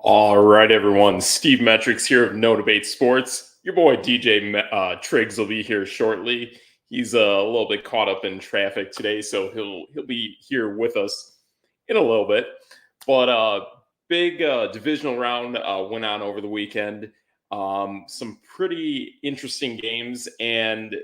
All right, everyone. Steve Metrics here of Db8 Sports. Your boy TRIGGS will be here shortly. He's a little bit caught up in traffic today, so he'll be here with us in a little bit. But big divisional round went on over the weekend. Some pretty interesting games, and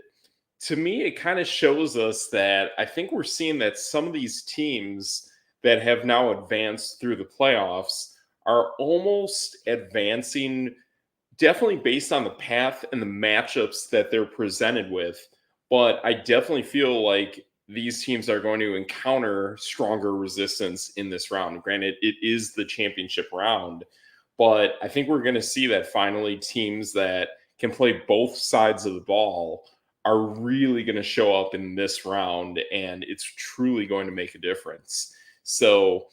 to me, it kind of shows us that I think we're seeing that some of these teams that have now advanced through the playoffs are almost advancing definitely based on the path and the matchups that they're presented with. But I definitely feel like these teams are going to encounter stronger resistance in this round. Granted, it is the championship round, but I think we're going to see that finally teams that can play both sides of the ball are really going to show up in this round, and it's truly going to make a difference. So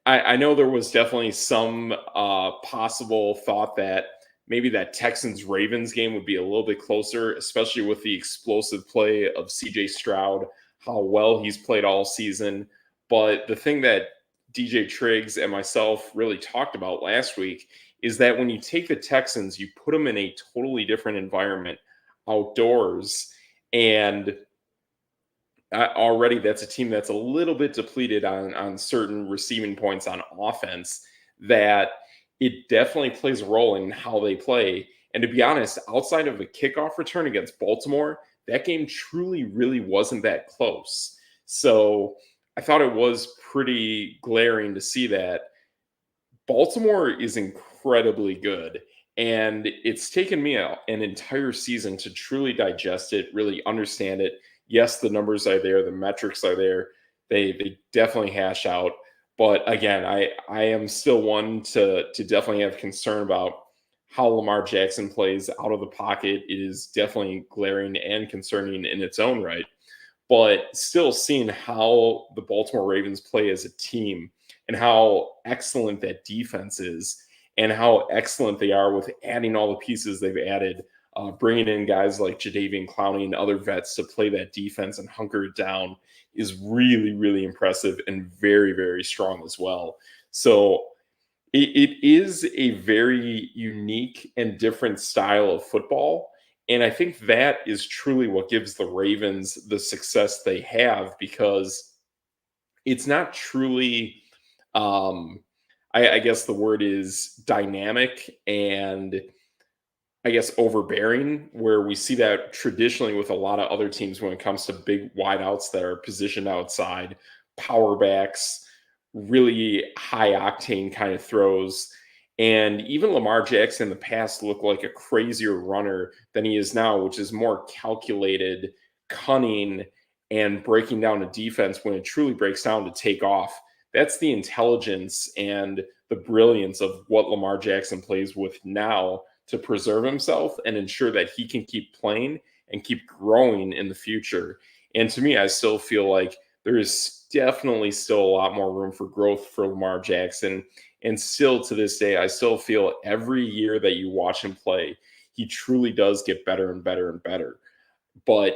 I know there was definitely some possible thought that maybe that Texans Ravens game would be a little bit closer, especially with the explosive play of CJ Stroud, how well he's played all season. But the thing that DJ Triggs and myself really talked about last week is that when you take the Texans, you put them in a totally different environment outdoors. And already that's a team that's a little bit depleted on certain receiving points on offense, that it definitely plays a role in how they play. And to be honest, outside of a kickoff return against Baltimore, that game truly really wasn't that close. So I thought it was pretty glaring to see that Baltimore is incredibly good. And it's taken me an entire season to truly digest it, really understand it. Yes, the numbers are there, the metrics are there. They definitely hash out. But again, I am still one to definitely have concern about how Lamar Jackson plays out of the pocket. It is definitely glaring and concerning in its own right. But still seeing how the Baltimore Ravens play as a team and how excellent that defense is and how excellent they are with adding all the pieces they've added, bringing in guys like Jadeveon Clowney and other vets to play that defense and hunker it down is really, really impressive and very, very strong as well. So it is a very unique and different style of football. And I think that is truly what gives the Ravens the success they have, because it's not truly, um, I guess the word is dynamic and I guess overbearing, where we see that traditionally with a lot of other teams when it comes to big wideouts that are positioned outside, power backs, really high octane kind of throws. And even Lamar Jackson in the past looked like a crazier runner than he is now, which is more calculated, cunning, and breaking down a defense when it truly breaks down to take off. That's the intelligence and the brilliance of what Lamar Jackson plays with now to preserve himself and ensure that he can keep playing and keep growing in the future. And to me, I still feel like there is definitely still a lot more room for growth for Lamar Jackson. And still to this day, I still feel every year that you watch him play, he truly does get better and better and better. But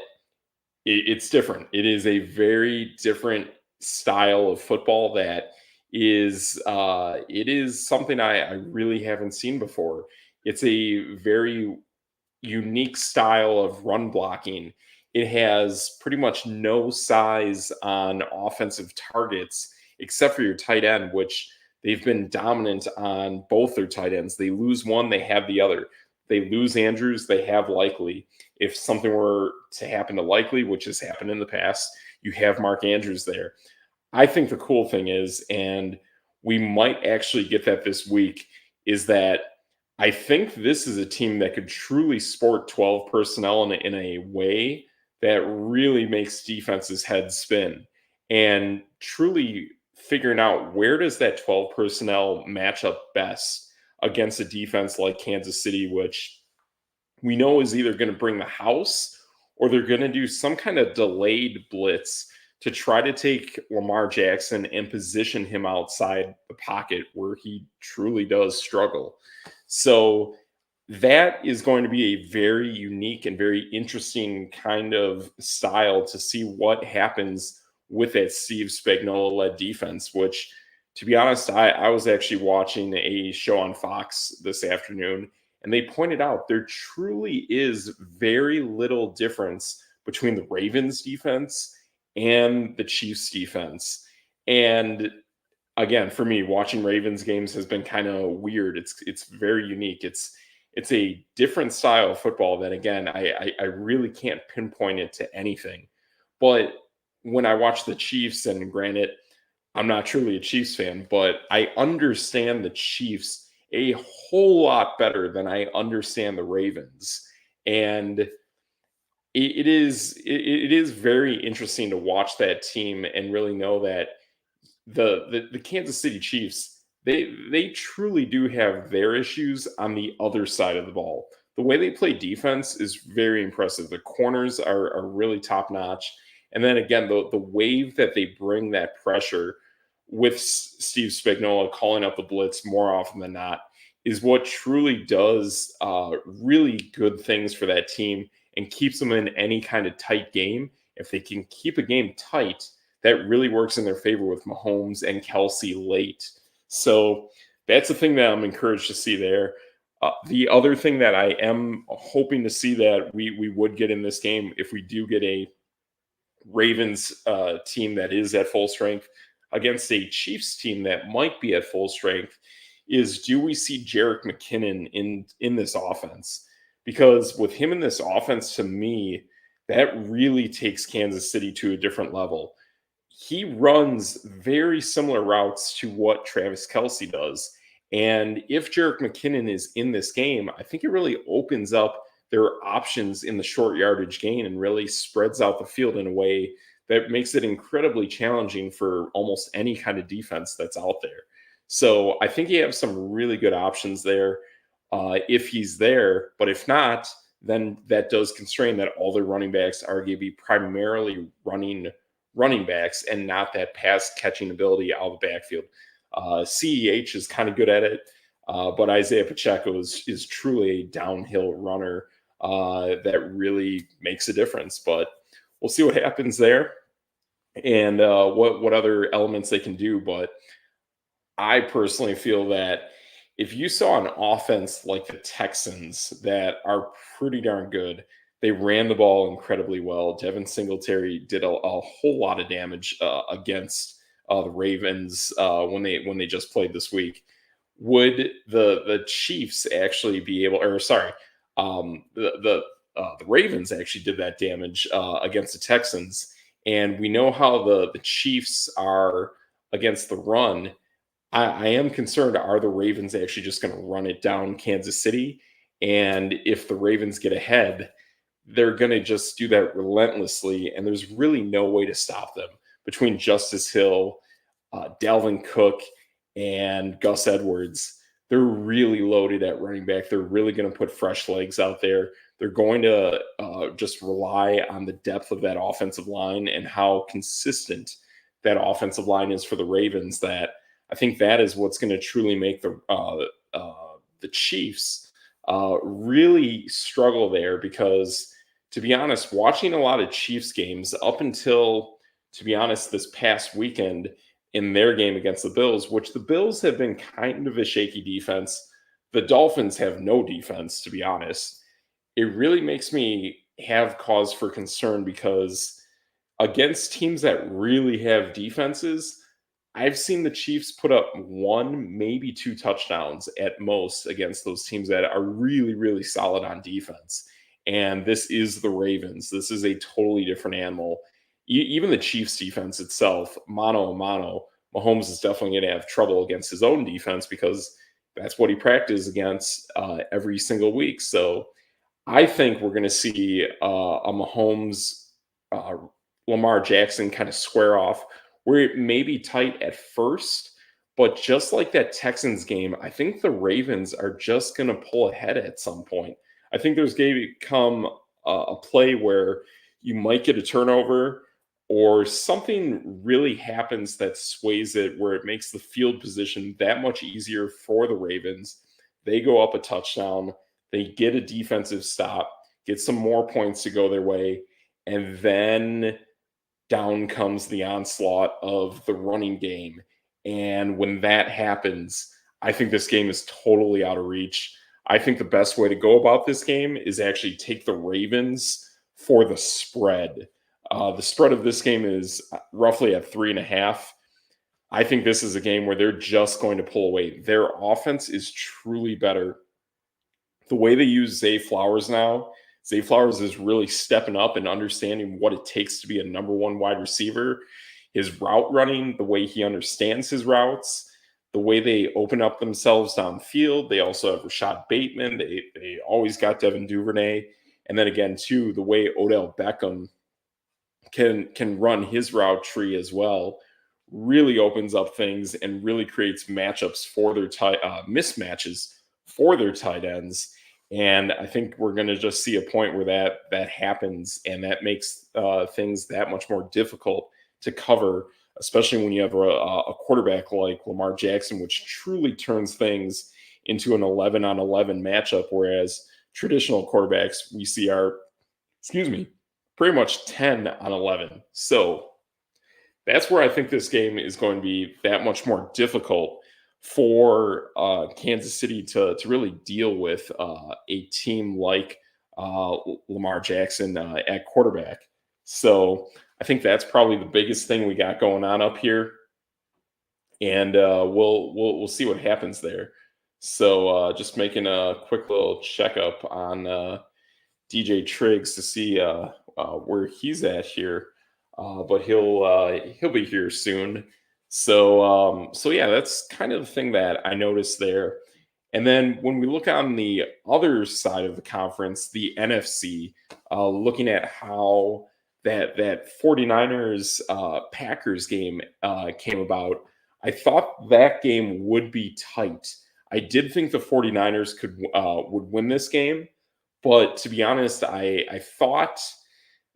it's different. It is a very different style of football that is it is something I really haven't seen before. It's a very unique style of run blocking. It has pretty much no size on offensive targets except for your tight end, which they've been dominant on both their tight ends. They lose one, they have the other. They lose Andrews, they have Likely. If something were to happen to Likely, which has happened in the past, you have Mark Andrews there. I think the cool thing is, and we might actually get that this week, is that I think this is a team that could truly sport 12 personnel in a way that really makes defenses' heads spin, and truly figuring out where does that 12 personnel match up best against a defense like Kansas City, which we know is either going to bring the house or they're going to do some kind of delayed blitz to try to take Lamar Jackson and position him outside the pocket where he truly does struggle. So that is going to be a very unique and very interesting kind of style to see what happens with that Steve Spagnuolo led defense, which To be honest, I was actually watching a show on Fox this afternoon, and they pointed out there truly is very little difference between the Ravens defense and the Chiefs defense. And again, for me, watching Ravens games has been kind of weird. It's very unique. It's a different style of football that again I really can't pinpoint it to anything. But when I watch the Chiefs, and granted, I'm not truly a Chiefs fan, but I understand the Chiefs a whole lot better than I understand the Ravens. And it is very interesting to watch that team and really know that the Kansas City Chiefs, they truly do have their issues on the other side of the ball. The way they play defense is very impressive. The corners are really top notch. And then again, the wave that they bring that pressure with Steve Spagnuolo calling up the blitz more often than not is what truly does really good things for that team and keeps them in any kind of tight game. If they can keep a game tight, that really works in their favor with Mahomes and Kelsey late. So that's the thing that I'm encouraged to see there. The other thing that I am hoping to see that we would get in this game, if we do get a Ravens team that is at full strength against a Chiefs team that might be at full strength, is do we see Jerick McKinnon in this offense? Because with him in this offense, to me, that really takes Kansas City to a different level. He runs very similar routes to what Travis Kelsey does. And if Jerick McKinnon is in this game, I think it really opens up their options in the short yardage gain and really spreads out the field in a way that makes it incredibly challenging for almost any kind of defense that's out there. So I think you have some really good options there if he's there. But if not, then that does constrain that all their running backs are going to be primarily running backs and not that pass catching ability out of the backfield. CEH is kind of good at it, but Isaiah Pacheco is truly a downhill runner that really makes a difference. But we'll see what happens there and what other elements they can do. But I personally feel that if you saw an offense like the Texans that are pretty darn good, they ran the ball incredibly well. Devin Singletary did a whole lot of damage against the Ravens when they just played this week. Would the Chiefs actually be able? Or sorry, the Ravens actually did that damage against the Texans, and we know how the Chiefs are against the run. I am concerned, are the Ravens actually just going to run it down Kansas City? And if the Ravens get ahead, they're going to just do that relentlessly. And there's really no way to stop them between Justice Hill, Dalvin Cook, and Gus Edwards. They're really loaded at running back. They're really going to put fresh legs out there. They're going to just rely on the depth of that offensive line and how consistent that offensive line is for the Ravens. That I think that is what's going to truly make the Chiefs really struggle there. Because, to be honest, watching a lot of Chiefs games up until, to be honest, this past weekend in their game against the Bills, which the Bills have been kind of a shaky defense. The Dolphins have no defense, to be honest. It really makes me have cause for concern because against teams that really have defenses, I've seen the Chiefs put up one, maybe two touchdowns at most against those teams that are really, really solid on defense. And this is the Ravens. This is a totally different animal. Even the Chiefs defense itself, mano a mano, Mahomes is definitely going to have trouble against his own defense because that's what he practices against every single week. So I think we're going to see a Mahomes, Lamar Jackson kind of square off where it may be tight at first, but just like that Texans game, I think the Ravens are just going to pull ahead at some point. I think there's going to come a play where you might get a turnover or something really happens that sways it, where it makes the field position that much easier for the Ravens. They go up a touchdown, they get a defensive stop, get some more points to go their way, and then down comes the onslaught of the running game. And when that happens, I think this game is totally out of reach. I think the best way to go about this game is actually take the Ravens for the spread. The spread of this game is roughly at 3.5. I think this is a game where they're just going to pull away. Their offense is truly better. The way they use Zay Flowers now, Zay Flowers is really stepping up and understanding what it takes to be a number one wide receiver. His route running, the way he understands his routes, the way they open up themselves downfield. They also have Rashad Bateman. They always got Devin Duvernay. And then again, too, the way Odell Beckham can run his route tree as well really opens up things and really creates matchups for their mismatches for their tight ends. And I think we're going to just see a point where that happens, and that makes things that much more difficult to cover, especially when you have a quarterback like Lamar Jackson, which truly turns things into an 11-on-11 matchup, whereas traditional quarterbacks we see are, pretty much 10-on-11. So that's where I think this game is going to be that much more difficult for Kansas City to really deal with a team like Lamar Jackson at quarterback. So I think that's probably the biggest thing we got going on up here, and we'll see what happens there. So just making a quick little checkup on DJ Triggs to see where he's at here, but he'll be here soon. So yeah, that's kind of the thing that I noticed there. And then when we look on the other side of the conference, the NFC, looking at how that 49ers Packers game came about, I thought that game would be tight. I did think the 49ers would win this game, but to be honest, I thought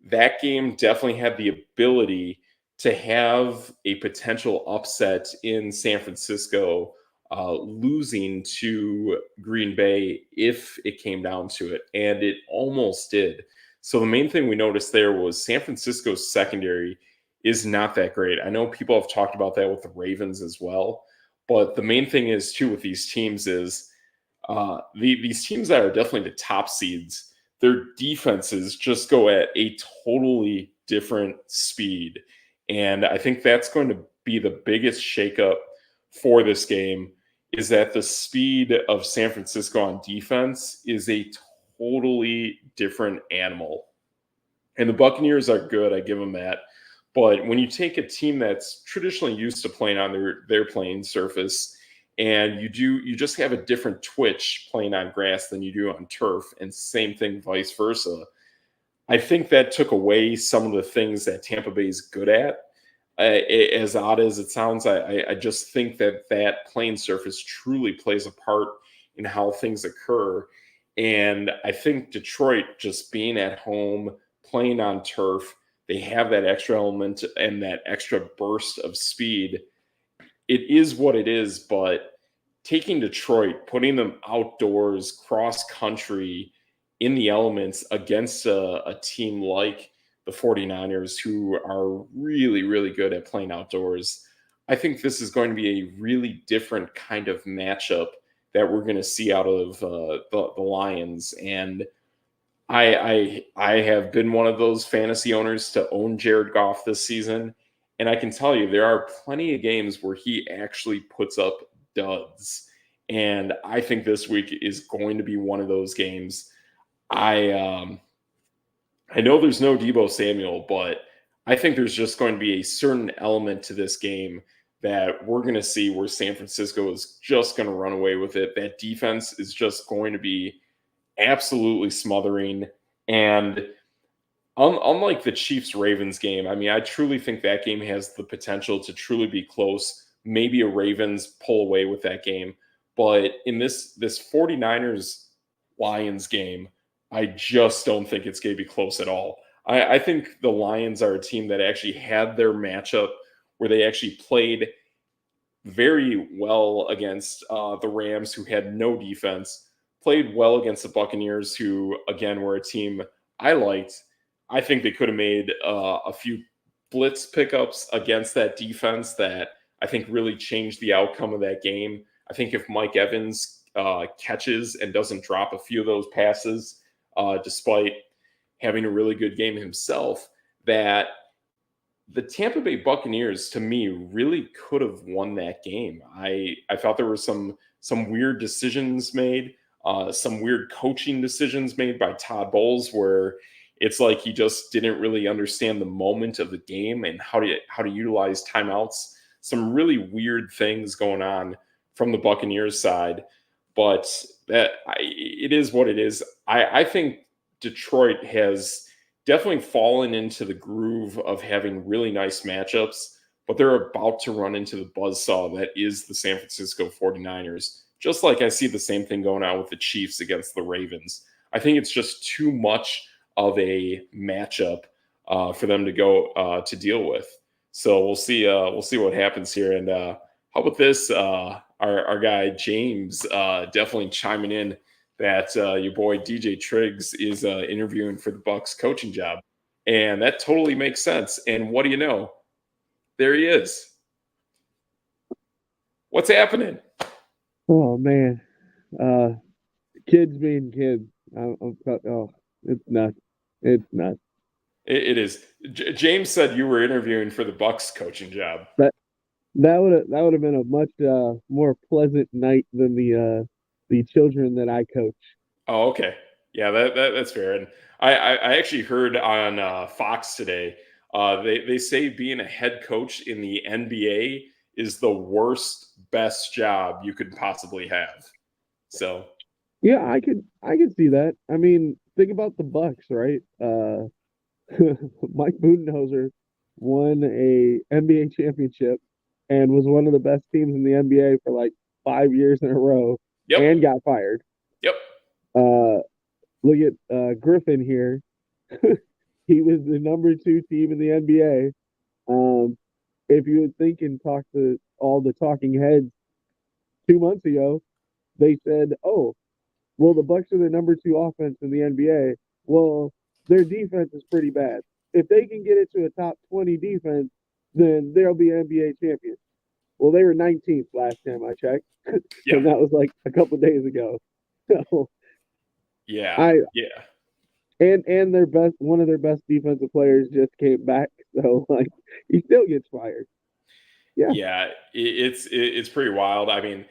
that game definitely had the ability to have a potential upset in San Francisco, losing to Green Bay if it came down to it, and it almost did. So the main thing we noticed there was San Francisco's secondary is not that great. I know people have talked about that with the Ravens as well, but the main thing is too with these teams is these teams that are definitely the top seeds, their defenses just go at a totally different speed. And I think that's going to be the biggest shakeup for this game, is that the speed of San Francisco on defense is a totally different animal. And the Buccaneers are good, I give them that. But when you take a team that's traditionally used to playing on their playing surface, and you just have a different twitch playing on grass than you do on turf, and same thing vice versa. I think that took away some of the things that Tampa Bay is good at. As odd as it sounds, I just think that playing surface truly plays a part in how things occur. And I think Detroit, just being at home, playing on turf, they have that extra element and that extra burst of speed. It is what it is, but taking Detroit, putting them outdoors, cross country, in the elements against a team like the 49ers, who are really, really good at playing outdoors, I think this is going to be a really different kind of matchup that we're going to see out of the Lions. And I have been one of those fantasy owners to own Jared Goff this season, and I can tell you there are plenty of games where he actually puts up duds. And I think this week is going to be one of those games. I know there's no Deebo Samuel, but I think there's just going to be a certain element to this game that we're going to see where San Francisco is just going to run away with it. That defense is just going to be absolutely smothering. And unlike the Chiefs-Ravens game, I mean, I truly think that game has the potential to truly be close. Maybe a Ravens pull away with that game. But in this 49ers-Lions game, I just don't think it's going to be close at all. I think the Lions are a team that actually had their matchup where they actually played very well against the Rams, who had no defense, played well against the Buccaneers, who, again, were a team I liked. I think they could have made a few blitz pickups against that defense that I think really changed the outcome of that game. I think if Mike Evans catches and doesn't drop a few of those passes, despite having a really good game himself, that the Tampa Bay Buccaneers, to me, really could have won that game. I thought there were some weird decisions made, some weird coaching decisions made by Todd Bowles, where it's like he just didn't really understand the moment of the game and how to utilize timeouts. Some really weird things going on from the Buccaneers side, but it is what it is. I think Detroit has definitely fallen into the groove of having really nice matchups, but they're about to run into the buzzsaw that is the San Francisco 49ers. Just like I see the same thing going on with the Chiefs against the Ravens. I think it's just too much of a matchup for them to go to deal with. So we'll see. We'll see what happens here. And how about this? Our guy James definitely chiming in that your boy DJ Triggs is interviewing for the Bucks coaching job, and that totally makes sense. And what do you know? There he is. What's happening? Oh man, kids being kids. It's nuts. It's nuts. It is. James said you were interviewing for the Bucks coaching job. That that would have been a much more pleasant night than the children that I coach. Oh, okay. Yeah, that's fair. And I actually heard on Fox today. They say being a head coach in the NBA is the worst, best job you could possibly have. So Yeah, I could see that. I mean, think about the Bucks, right? Mike Budenholzer won a NBA championship and was one of the best teams in the NBA for like 5 years in a row yep, and got fired. yep, Uh, Look at Griffin here. He was the number two team in the NBA. If you would think and talk to all the talking heads 2 months ago, they said, "Oh, well, the Bucks are the number two offense in the NBA. Well, their defense is pretty bad. If they can get it to a top 20 defense, then they'll be NBA champions." Well, they were 19th last time I checked, yeah, and that was like a couple of days ago. So yeah, I yeah. and their best one of their best defensive players just came back, so like he still gets fired. Yeah. Yeah, it's pretty wild. I mean,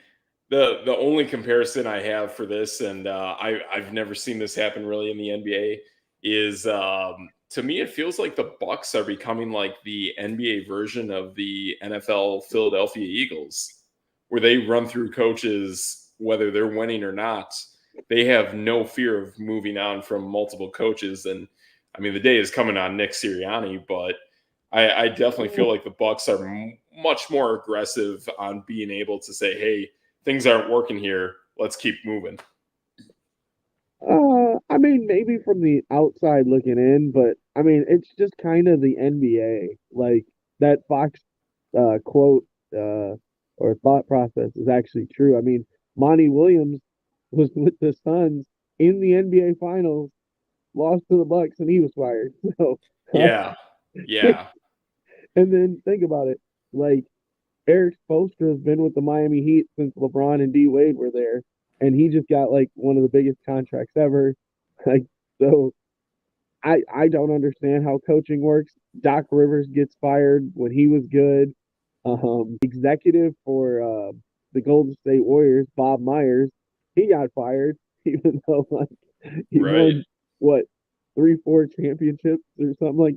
the only comparison I have for this, and I've never seen this happen really in the NBA, is to me it feels like the Bucks are becoming like the NBA version of the NFL Philadelphia Eagles, where they run through coaches whether they're winning or not. They have no fear of moving on from multiple coaches, and I mean the day is coming on Nick Sirianni, but I definitely feel like the Bucks are much more aggressive on being able to say, "Hey, things aren't working here. Let's keep moving." I mean, maybe from the outside looking in, but I mean, it's just kind of the NBA. Like that Fox quote or thought process is actually true. I mean, Monty Williams was with the Suns in the NBA Finals, lost to the Bucks, and he was fired. So, Yeah, yeah, and then think about it, like Eric Spoelstra has been with the Miami Heat since LeBron and D Wade were there, and he just got like one of the biggest contracts ever. Like, so I don't understand how coaching works. Doc Rivers gets fired when he was good. Executive for the Golden State Warriors, Bob Myers, he got fired, even though like he right. won what 3, 4 championships or something like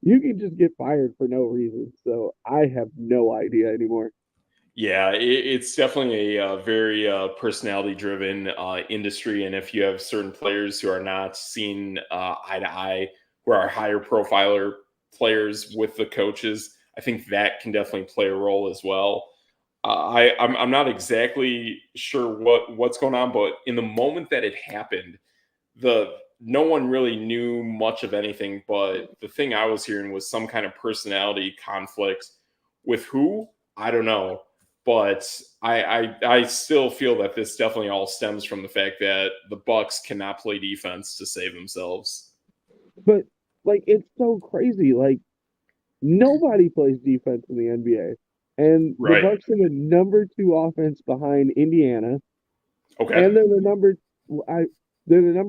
you can just get fired for no reason. So I have no idea anymore. Yeah, it's definitely a, very personality-driven industry, and if you have certain players who are not seen eye to eye, who are higher profiler players with the coaches, I think that can definitely play a role as well. I'm not exactly sure what's going on, but in the moment that it happened, the no one really knew much of anything. But the thing I was hearing was some kind of personality conflict with who I don't know. But I still feel that this definitely all stems from the fact that the Bucks cannot play defense to save themselves. But like it's so crazy. Like nobody plays defense in the NBA. And the Right. Bucks are the number 2 offense behind Indiana, Okay. and they're the number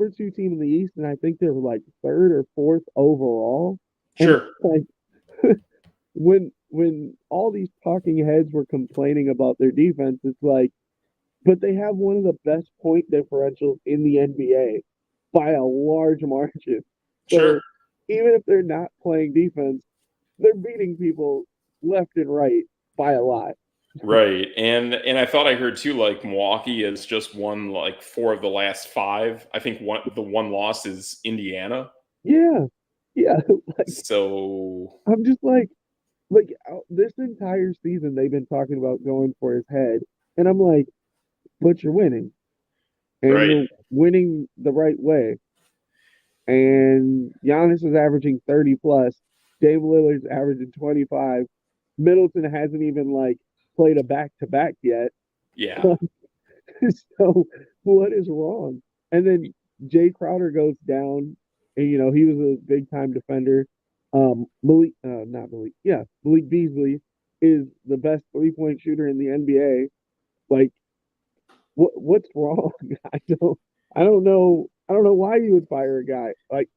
2 team in the East, and I think they're like 3rd or 4th overall. And Sure. like when all these talking heads were complaining about their defense, it's like, but they have one of the best point differentials in the NBA by a large margin. Sure. So even if they're not playing defense, they're beating people left and right by a lot. Right. And I thought I heard too, like Milwaukee has just won like 4 of the last 5. I think the one loss is Indiana. Yeah, yeah. Like So I'm just like this entire season they've been talking about going for his head, and I'm like, but you're winning, and right. you're winning the right way. And Giannis is averaging 30 plus. Dave Lillard's averaging 25. Middleton hasn't even like played a back to back yet. Yeah. So what is wrong? And then Jay Crowder goes down, and he was a big time defender. Malik Beasley is the best 3-point shooter in the NBA. Like, what's wrong? I don't know. I don't know why you would fire a guy. Like,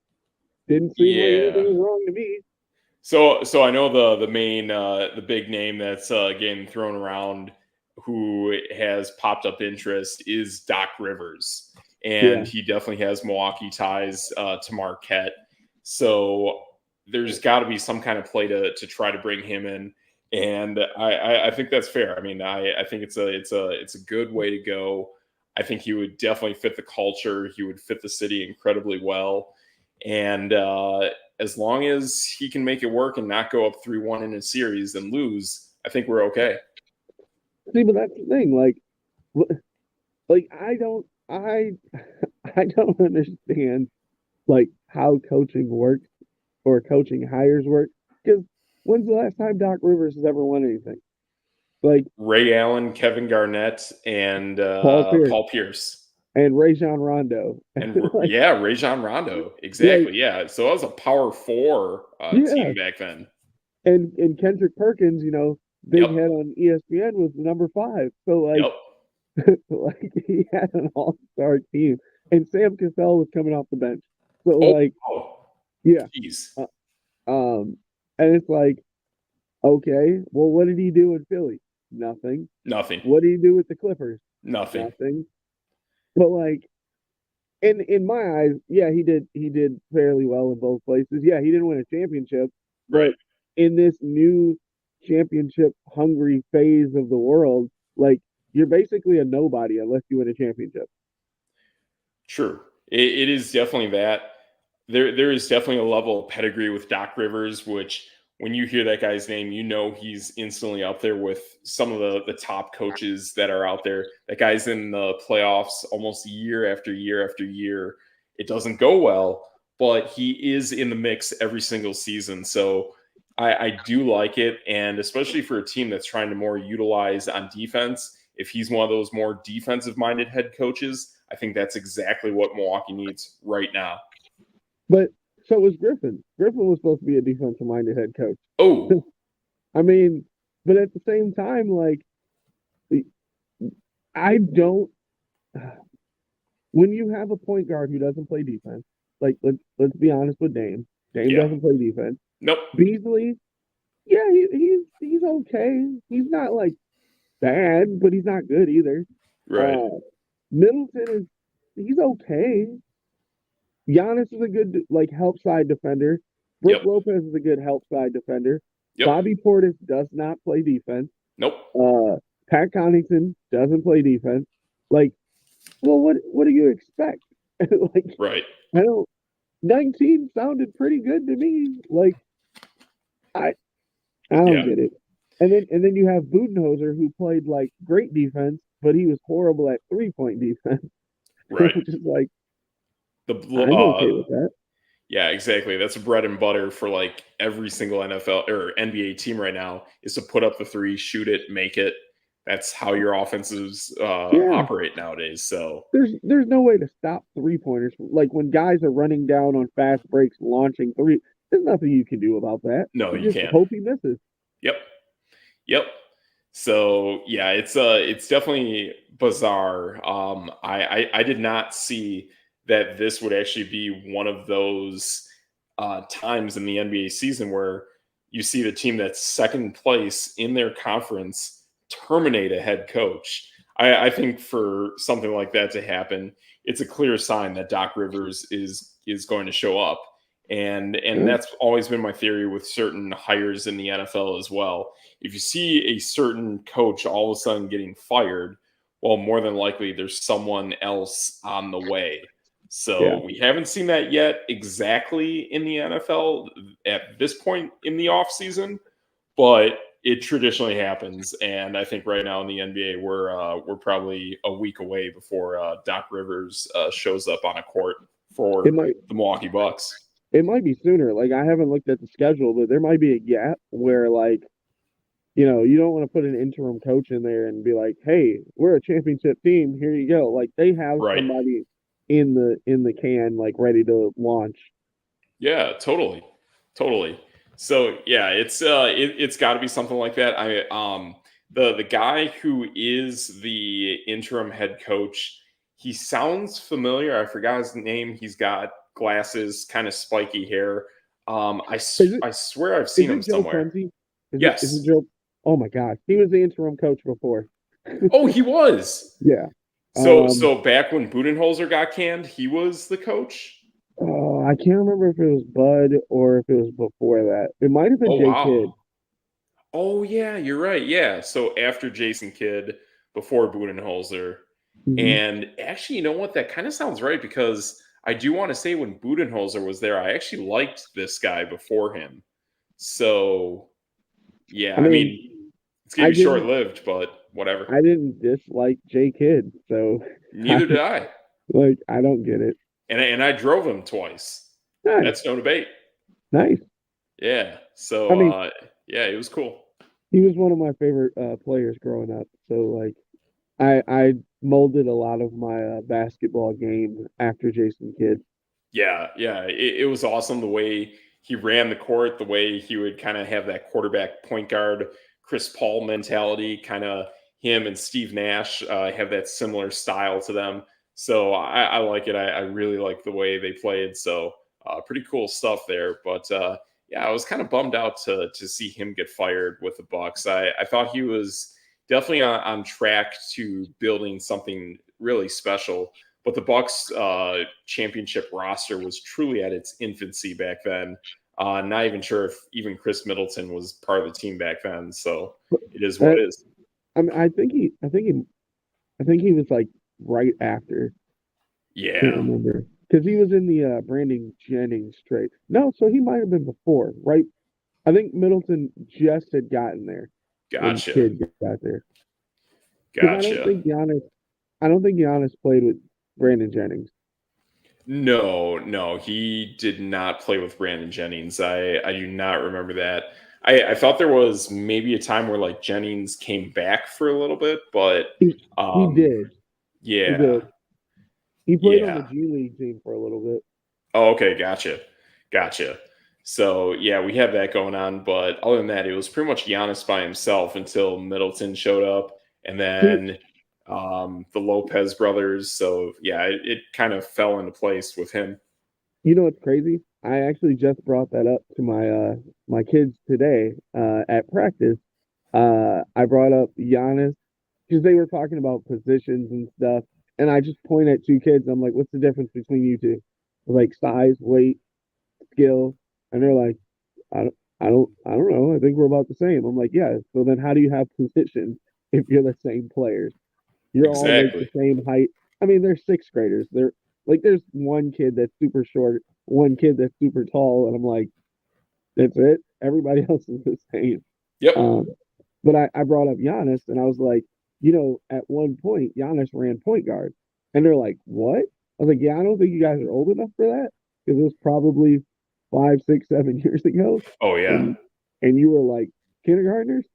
didn't seem like anything Yeah. was wrong to me. So I know the main the big name that's getting thrown around who has popped up interest is Doc Rivers, Yeah, and he definitely has Milwaukee ties to Marquette. So there's got to be some kind of play to try to bring him in, and I think that's fair. I mean, I think it's a good way to go. I think he would definitely fit the culture. He would fit the city incredibly well, and as long as he can make it work and not go up 3-1 in a series and lose, I think we're okay. see, but that's the thing. Like I I don't understand like how coaching works or coaching hires work. Because when's the last time Doc Rivers has ever won anything? Like Ray Allen, Kevin Garnett, and Paul Pierce Paul Pierce. and Rajon Rondo. And Like, yeah, Rajon Rondo. like, Exactly. Yeah. So that was a power 4 yeah. team back then. And Kendrick Perkins, big Yep. head on ESPN was the number 5. So like Yep. like he had an all-star team. And Sam Cassell was coming off the bench. So Oh. yeah. Jeez. And it's like, okay, well, what did he do in Philly? Nothing. Nothing. What did he do with the Clippers? Nothing. Nothing. But like in my eyes, yeah, he did fairly well in both places. Yeah, he didn't win a championship, but Right. in this new championship hungry phase of the world, like you're basically a nobody unless you win a championship. True. It is definitely that. There is definitely a level of pedigree with Doc Rivers, which when you hear that guy's name, you know he's instantly up there with some of the top coaches that are out there. That guy's in the playoffs almost year after year after year. It doesn't go well, but he is in the mix every single season. So I do like it. And especially for a team that's trying to more utilize on defense, if he's one of those more defensive minded head coaches, I think that's exactly what Milwaukee needs right now. But so was Griffin. Griffin was supposed to be a defensive minded head coach. Oh, I mean, but at the same time, like I don't when you have a point guard who doesn't play defense, like let's be honest with Dame. Dame yeah. doesn't play defense. Nope. Beasley, yeah, he's okay. He's not like bad, but he's not good either. Right. Middleton he's okay. Giannis is a good like help side defender. Brooke Yep. Lopez is a good help side defender. Yep. Bobby Portis does not play defense. Nope. Pat Connaughton doesn't play defense. Like, well, what do you expect? Like, Right. I don't. 19 sounded pretty good to me. Like, I don't get it. And then you have Budenholzer who played like great defense, but he was horrible at 3-point defense. Right. Which is like, I'm okay with that. Yeah, exactly. That's bread and butter for like every single NFL or NBA team right now is to put up the 3, shoot it, make it. That's how your offenses operate nowadays. So there's no way to stop 3-pointers. Like when guys are running down on fast breaks, launching 3, there's nothing you can do about that. no, you just can't. hope he misses. Yep. So yeah, it's definitely bizarre. I did not see that this would actually be one of those times in the NBA season where you see the team that's second place in their conference terminate a head coach. I think for something like that to happen, it's a clear sign that Doc Rivers is going to show up. And Yeah. that's always been my theory with certain hires in the NFL as well. If you see a certain coach all of a sudden getting fired, well, more than likely there's someone else on the way. Yeah. So we haven't seen that yet exactly in the NFL at this point in the offseason, but it traditionally happens. And I think right now in the NBA, we're probably a week away before Doc Rivers shows up on a court for It might the Milwaukee Bucks. it might be sooner. Like I haven't looked at the schedule, but there might be a gap where like, you don't want to put an interim coach in there and be like, "Hey, we're a championship team. Here you go." Like they have Right. somebody in the can, like ready to launch. Yeah, totally. Totally. So yeah, it's got to be something like that. The guy who is the interim head coach, he sounds familiar. I forgot his name. He's got glasses, kind of spiky hair. Is it I swear I've is seen him it Joe somewhere. Prunty? Is it Yes. Joe? Oh my gosh, he was the interim coach before. Oh, he was. Yeah. So back when Budenholzer got canned, he was the coach. Oh, I can't remember if it was Bud or if it was before that. It might have been Oh Jay wow. Kidd. Oh yeah, you're right. Yeah. So after Jason Kidd, before Budenholzer. Hmm. And actually, you know what? That kind of sounds right because I do want to say when Budenholzer was there, I actually liked this guy before him. So yeah, I I mean, mean, it's gonna I be short didn't lived, but whatever. I didn't dislike Jay Kidd, so I, Neither did I. like I don't get it. And I drove him twice. Nice, That's no debate. nice. Yeah. I So mean, yeah, it was cool. he was one of my favorite players growing up. So like I molded a lot of my basketball game after Jason Kidd. Yeah, yeah, it was awesome the way he ran the court, the way he would kind of have that quarterback point guard, Chris Paul mentality, kind of him and Steve Nash have that similar style to them. So I like it. I really like the way they played. So pretty cool stuff there. But yeah, I was kind of bummed out to see him get fired with the Bucks. I thought he was definitely on track to building something really special, but the Bucks championship roster was truly at its infancy back then. Not even sure if even Chris Middleton was part of the team back then. So it is what Uh, it is. I mean, I think he was like right after. Can't Yeah, remember because he was in the Brandon Jennings trade. No, so he might have been before, right? I think Middleton just had gotten there when gotcha, Kidd got there because gotcha. I don't think Giannis played with Brandon Jennings. No, no, he did not play with Brandon Jennings. I do not remember that. I thought there was maybe a time where like Jennings came back for a little bit, but He he um, did he yeah, did he played on the yeah. G League team for a little bit. Oh, okay, gotcha, gotcha. So yeah, we had that going on, but other than that, it was pretty much Giannis by himself until Middleton showed up, and He, then the Lopez brothers. So yeah, it kind of fell into place with him. you know what's crazy? I actually just brought that up to my kids today at practice. I brought up Giannis because they were talking about positions and stuff, and I just point at two kids. I'm like, "What's the difference between you two?" Like size, weight, skill, and they're like, I don't know. I think we're about the same." I'm like, "Yeah." So then, how do you have positions if you're the same players? You're all like the Exactly. same height. I mean, they're sixth graders. They're like, there's one kid that's super short, one kid that's super tall, and I'm like, that's it. Everybody else is the same. Yep. Um, but I brought up Giannis, and I was like, at one point, Giannis ran point guard, and they're like, "What?" I was like, "Yeah, I don't think you guys are old enough for that because it was probably 5, 6, 7 years ago, Oh yeah. and you were like kindergartners."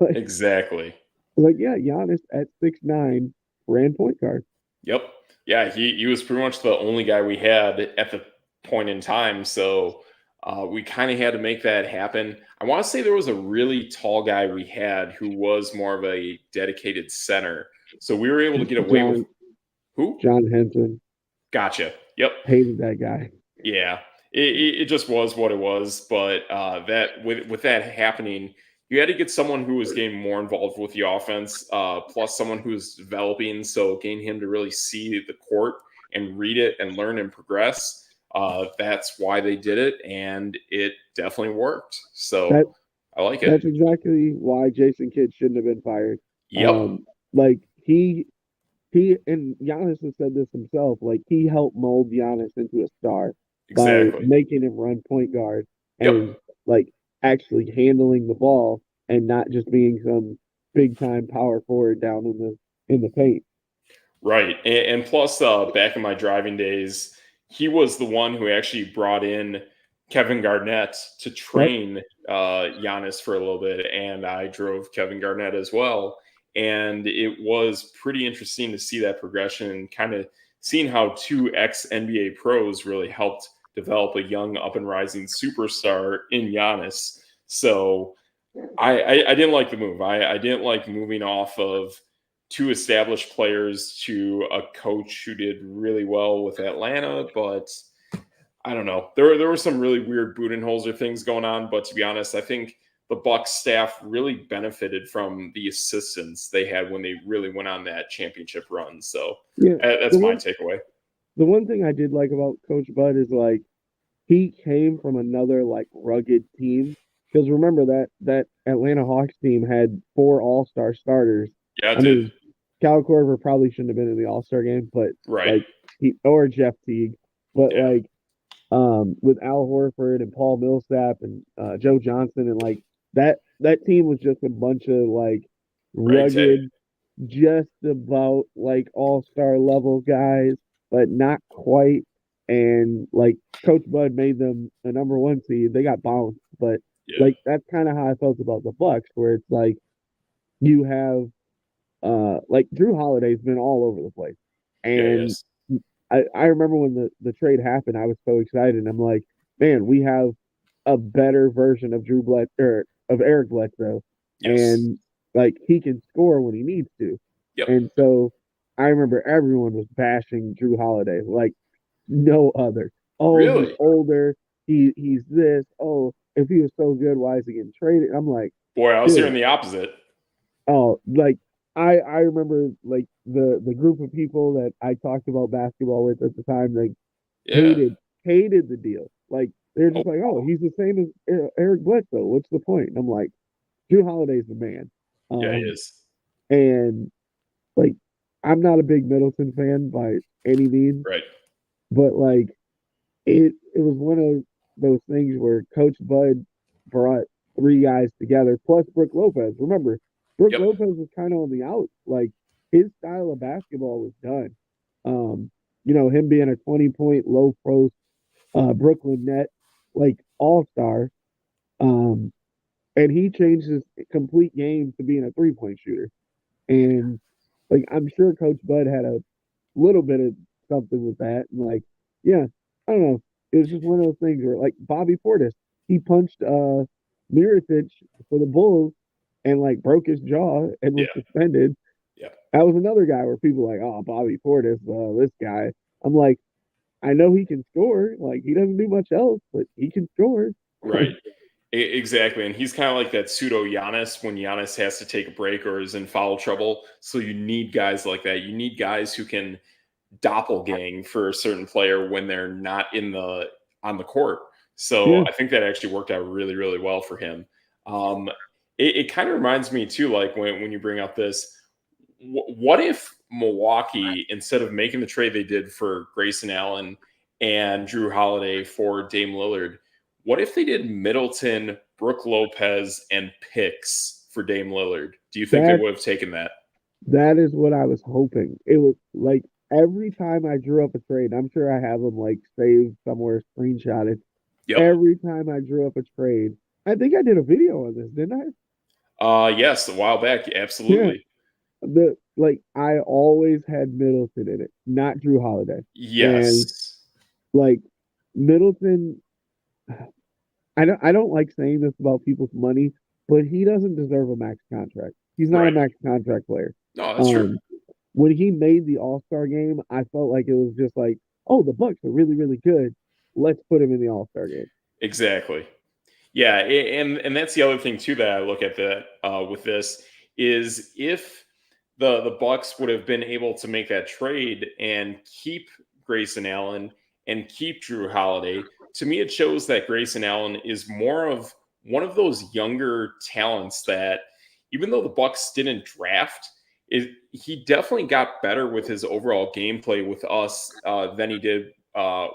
Like, Exactly. yeah, Giannis at 6'9" ran point guard. Yep. Yeah, he was pretty much the only guy we had at the point in time. So We kind of had to make that happen. I want to say there was a really tall guy we had who was more of a dedicated center. So we were able to get away with who? John Henson. Gotcha. Yep. Hated that guy. Yeah. It just was what it was. But that with that happening, you had to get someone who was getting more involved with the offense, plus someone who's developing. So getting him to really see the court and read it and learn and progress. That's why they did it, and it definitely worked. So I like it. That's exactly why Jason Kidd shouldn't have been fired. Yep. Like he and Giannis has said this himself. Like he helped mold Giannis into a star by Exactly. making him run point guard and Yep. like actually handling the ball and not just being some big time power forward down in the paint. Right. And plus, back in my driving days, he was the one who actually brought in Kevin Garnett to Yep. train Giannis for a little bit. And I drove Kevin Garnett as well. And it was pretty interesting to see that progression and kind of seeing how two ex NBA pros really helped develop a young up and rising superstar in Giannis. So I didn't like the move. I didn't like moving off of two established players to a coach who did really well with Atlanta, but I don't know. There were some really weird Budenholzer things going on, but to be honest, I think the Bucks staff really benefited from the assistance they had when they really went on that championship run. So that's my takeaway. The one thing I did like about Coach Bud is like he came from another like rugged team. Because remember that Atlanta Hawks team had 4 All-Star starters. Yeah, it I did. mean, Cal Korver probably shouldn't have been in the All-Star game, but Right. like he or Jeff Teague, but Yeah. like with Al Horford and Paul Millsap and Joe Johnson and like that team was just a bunch of like Ragtag. rugged, just about like all-star level guys, but not quite. And like Coach Bud made them a number 1 seed. They got bounced, but Yeah. like that's kind of how I felt about the Bucks, where it's like you have like Drew Holiday's been all over the place. Yeah, And yes. I remember when the trade happened, I was so excited. I'm like, man, we have a better version of Drew Bledsoe or of Eric Bledsoe. Yes. And like he can score when he needs to. Yep. And so I remember everyone was bashing Drew Holiday like no other. Oh, he's Really? older. He's this. Oh, if he was so good, why is he getting traded? I'm like, Boy, I was dude, hearing the opposite. oh, like I remember like the group of people that I talked about basketball with at the time, like Yeah. hated the deal. Like they're Oh, just like, oh, he's the same as Eric Bledsoe. What's the point? And I'm like, Drew Holiday's the man. yeah, he Um, is. and like I'm not a big Middleton fan by any means, Right. but like it was one of those things where Coach Bud brought 3 guys together, plus Brooke Lopez. Remember, Brooke Yep. Lopez was kind of on the out. Like his style of basketball was done. Him being a 20-point low post Brooklyn net, like all-star. Um, and he changed his complete game to being a 3-point shooter. And like I'm sure Coach Bud had a little bit of something with that. And like, yeah, I don't know. It was just one of those things where like Bobby Portis, he punched Mirotic for the Bulls and like broke his jaw and was Yeah. suspended. Yeah. That was another guy where people were like, oh, Bobby Portis, this guy. I'm like, I know he can score. Like he doesn't do much else, but he can score. Right. Exactly. And he's kind of like that pseudo Giannis when Giannis has to take a break or is in foul trouble. So you need guys like that. You need guys who can doppelgang for a certain player when they're not in the on the court. So Yeah. I think that actually worked out really, really well for him. Um, it kind of reminds me too, like when you bring up this, what if Milwaukee, instead of making the trade they did for Grayson Allen and Drew Holiday for Dame Lillard, what if they did Middleton, Brooke Lopez, and picks for Dame Lillard? Do you think they That would have taken that? that is what I was hoping. It was like every time I drew up a trade, I'm sure I have them like saved somewhere, screenshotted. Yep. Every time I drew up a trade, I think I did a video on this, didn't Yes, a while back, I? Yeah. absolutely. I always had Middleton in it, not Drew Holiday. And Yes. like Middleton, I don't like saying this about people's money, but he doesn't deserve a max contract. He's not a Right. max contract player. No, that's true. Um, when he made the All-Star game, I felt like it was just like, oh, the Bucks are really, really good. Let's put him in the All-Star game. Exactly. Yeah, and that's the other thing too that I look at that with this is if the Bucks would have been able to make that trade and keep Grayson Allen and keep Drew Holiday, to me it shows that Grayson Allen is more of one of those younger talents that even though the Bucks didn't draft, he definitely got better with his overall gameplay with us than he did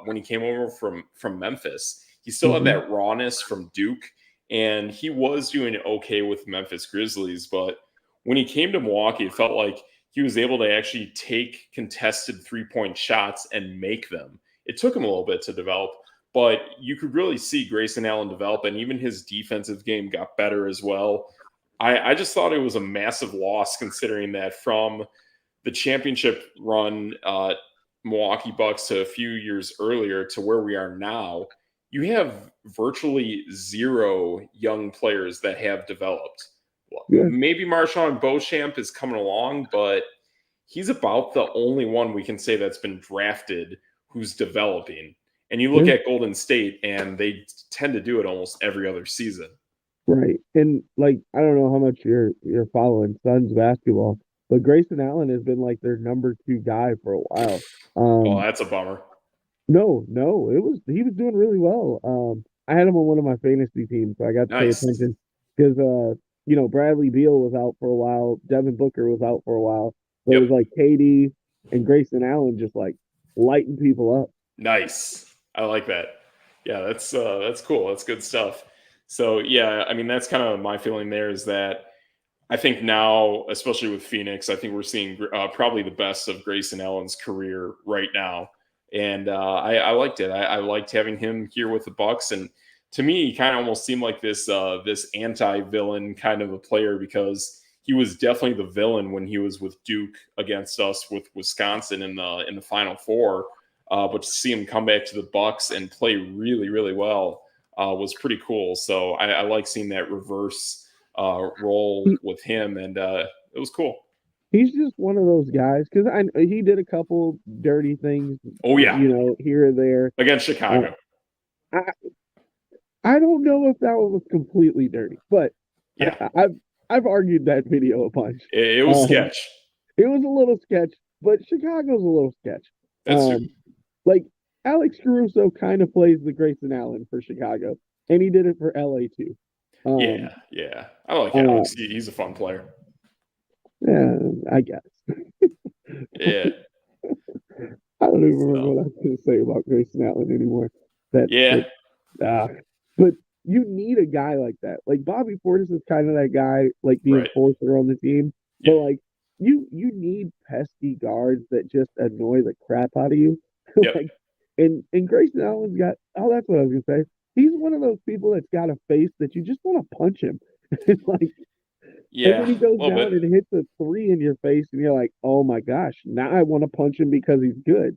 when he came over from Memphis. He still had Mm-hmm. that rawness from Duke, and he was doing okay with Memphis Grizzlies. But when he came to Milwaukee, it felt like he was able to actually take contested 3-point shots and make them. It took him a little bit to develop, but you could really see Grayson Allen develop, and even his defensive game got better as well. I just thought it was a massive loss considering that from the championship run, Milwaukee Bucks to a few years earlier to where we are now, you have virtually zero young players that have developed. Well, Yeah. maybe Marshawn Beauchamp is coming along, but he's about the only one we can say that's been drafted who's developing. And you look Yeah. at Golden State, and they tend to do it almost every other season. Right. And like I don't know how much you're following Suns basketball, but Grayson Allen has been like their number two guy for a while. Oh, Um that's a bummer. no, he was doing really well. I had him on one of my fantasy teams, so I got to pay Nice. attention because Bradley Beal was out for a while, Devin Booker was out for a while. So it Yep. was like KD and Grayson Allen just like lighting people up. Nice. I like that. Yeah, that's cool. That's good stuff. So yeah, I mean that's kind of my feeling there is that I think now, especially with Phoenix, I think we're seeing probably the best of Grayson Allen's career right now, and I liked it. I liked having him here with the Bucks, and to me, he kind of almost seemed like this anti-villain kind of a player because he was definitely the villain when he was with Duke against us with Wisconsin in the Final Four. But to see him come back to the Bucks and play really, really well was pretty cool. So I like seeing that reverse role He, with him, and it was cool. he's just one of those guys because he did a couple dirty things, Oh yeah, here or there. against Uh, Chicago. I I don't know if that one was completely dirty, but Yeah, I've argued that video a bunch. it was Um, sketch. it was a little sketch, but Chicago's a little sketch. That's true. Um, like Alex Caruso kind of plays the Grayson Allen for Chicago, and he did it for LA too. Um, Yeah. I like uh, Alex. He's a fun player. yeah, I guess. Yeah. I don't even remember So what I was going to say about Grayson Allen anymore. That yeah, that but you need a guy like that. Like Bobby Portis is kind of that guy, like the right. enforcer on the team. But Yeah. like you need pesky guards that just annoy the crap out of you. Yep. Like and Grayson Allen's got that's what I was gonna say. He's one of those people that's got a face that you just want to punch him. It's like and Yeah. then he goes A little down bit. and hits a three in your face, and you're like, oh my gosh, now I want to punch him because he's good.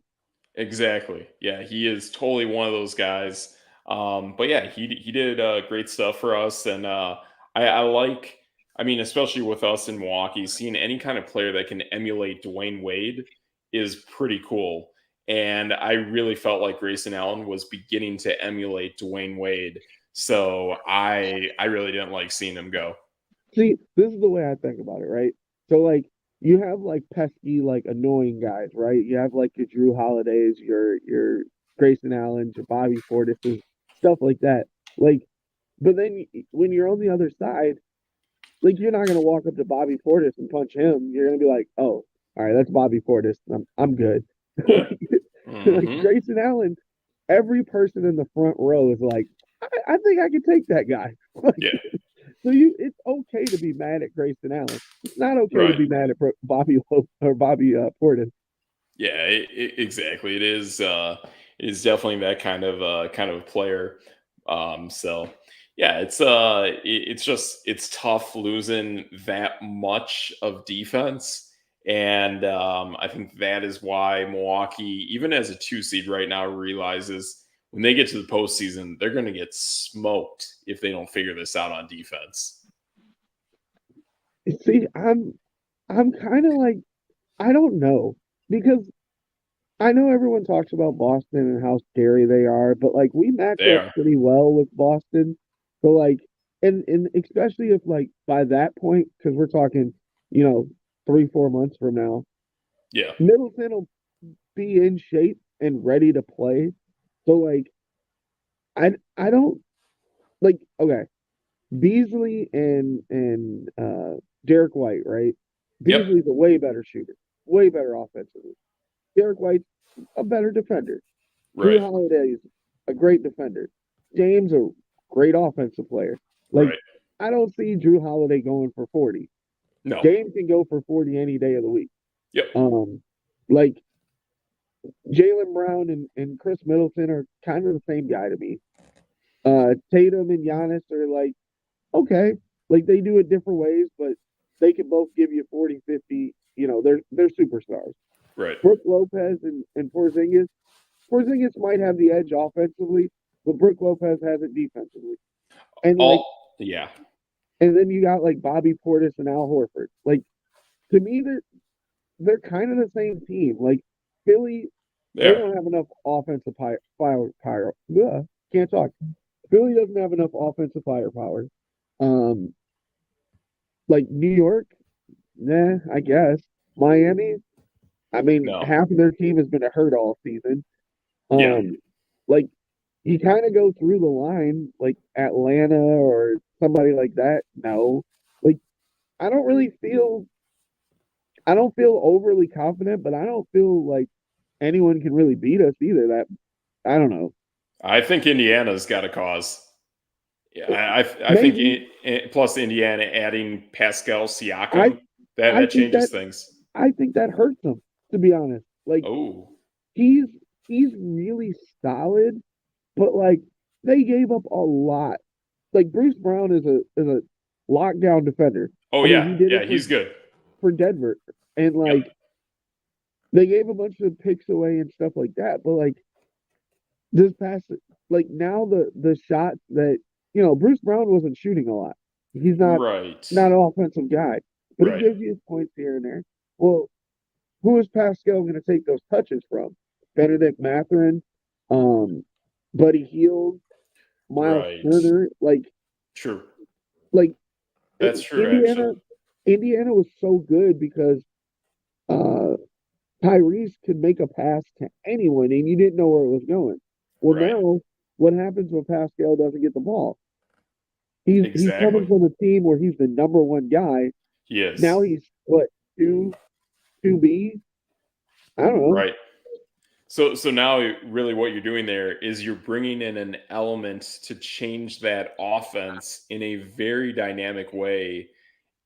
Exactly. Yeah, he is totally one of those guys. But yeah, he did great stuff for us, and I like. I mean, especially with us in Milwaukee, seeing any kind of player that can emulate Dwayne Wade is pretty cool. And I really felt like Grayson Allen was beginning to emulate Dwayne Wade. So I really didn't like seeing him go. See, this is the way I think about it, right? So like you have like pesky, like annoying guys, right? You have like your Drew Holidays, your Grayson Allens, your Bobby Portis's, stuff like that. Like, but then when you're on the other side, like you're not gonna walk up to Bobby Portis and punch him. You're gonna be like, oh, all right, that's Bobby Portis. I'm good. Yeah. Like Hmm. Grayson Allen, every person in the front row is like, I think I can take that guy. Like, Yeah. so it's okay to be mad at Grayson Allen. It's not okay to Right. be mad at Bobby or Bobby Portis. Yeah, exactly. It is definitely that kind of player. So yeah, it's just it's tough losing that much of defense, and I think that is why Milwaukee, even as a 2 seed right now, realizes – when they get to the postseason, they're going to get smoked if they don't figure this out on defense. See, I'm kind of like, I don't know, because I know everyone talks about Boston and how scary they are, but like we match They up are. pretty well with Boston. So like, and especially if like by that point, because we're talking, 3-4 months from now, Yeah. Middleton will be in shape and ready to play. So like, I don't like, okay, Beasley and Derek White, right? Yep. Beasley's a way better shooter, way better offensively. Derek White's a better defender. Drew Right. Holiday's a great defender. James a great offensive player. Like, Right. I don't see Drew Holiday going for 40. No. James can go for 40 any day of the week. Yep. Like Jaylen Brown and Chris Middleton are kind of the same guy to me. Tatum and Giannis are like, okay, like they do it different ways, but they can both give you 40, 50. They're superstars. Right. Brook Lopez and Porzingis might have the edge offensively, but Brook Lopez has it defensively. And yeah. And then you got like Bobby Portis and Al Horford. Like, to me, they're kind of the same team. Like Philly, they don't have enough offensive firepower. Can't talk. Philly doesn't have enough offensive firepower. Like New York, nah, I guess. Miami, I mean, No. half of their team has been hurt all season. Yeah. Like you kind of go through the line, like Atlanta or somebody like that. No, like I don't really feel. I don't feel overly confident, but I don't feel like anyone can really beat us either. That I don't know. I think Indiana's got a cause. Yeah, I think Maybe plus Indiana adding Pascal I Siakam I that think changes that things. I think that hurts them, to be honest. Like Oh. he's he's really solid, but like they gave up a lot. Like Bruce Brown is a lockdown defender. Oh I mean, yeah. he did Yeah, it he's good. for Denver, and Yep. like they gave a bunch of picks away and stuff like that. But like this past, like now the shots that Bruce Brown wasn't shooting a lot. He's Right. not an offensive guy, but he Right. gives you his points here and there. Well, who is Pascal going to take those touches from? Benedict Mathurin, Buddy Hield, Miles Right. Turner, True. like That's true actually. Indiana was so good because uh, Tyrese could make a pass to anyone, and you didn't know where it was going. Well, Right. now what happens when Pascal doesn't get the ball? He's coming Exactly. from a team where he's the number one guy. He Now is. he's what two B? I don't know. Right. So now really what you're doing there is you're bringing in an element to change that offense in a very dynamic way,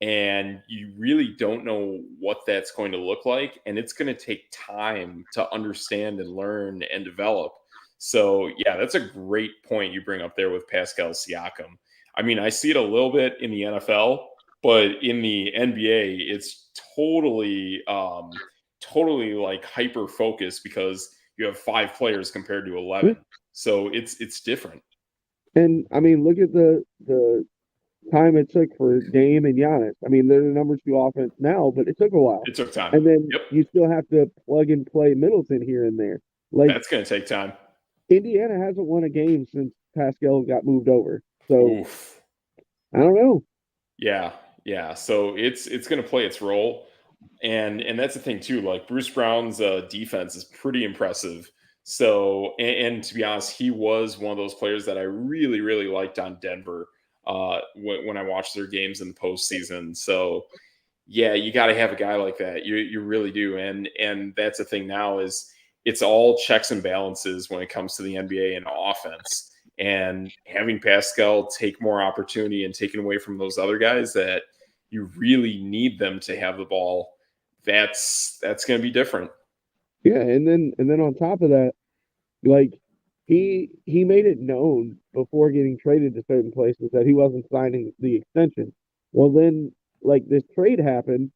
and you really don't know what that's going to look like, and it's going to take time to understand and learn and develop. So yeah, that's a great point you bring up there with Pascal Siakam. I mean, I see it a little bit in the NFL, but in the NBA it's totally like hyper focused because you have 5 players compared to 11, so it's different. And I mean, look at the time it took for Dame and Giannis. I mean, they're the number two offense now, but it took a while. It took time. And then Yep. you still have to plug and play Middleton here and there. Like That's going to take time. Indiana hasn't won a game since Pascal got moved over. So Oof. I don't know. Yeah. So it's going to play its role, and that's the thing too. Like Bruce Brown's defense is pretty impressive. So and to be honest, he was one of those players that I really liked on Denver when I watched their games in the postseason. So yeah, you got to have a guy like that. You really do, and that's the thing now is it's all checks and balances when it comes to the NBA and offense. And having Pascal take more opportunity and taken away from those other guys that you really need them to have the ball, that's going to be different. Yeah, and then on top of that, like he made it known before getting traded to certain places that he wasn't signing the extension. Well, then like this trade happened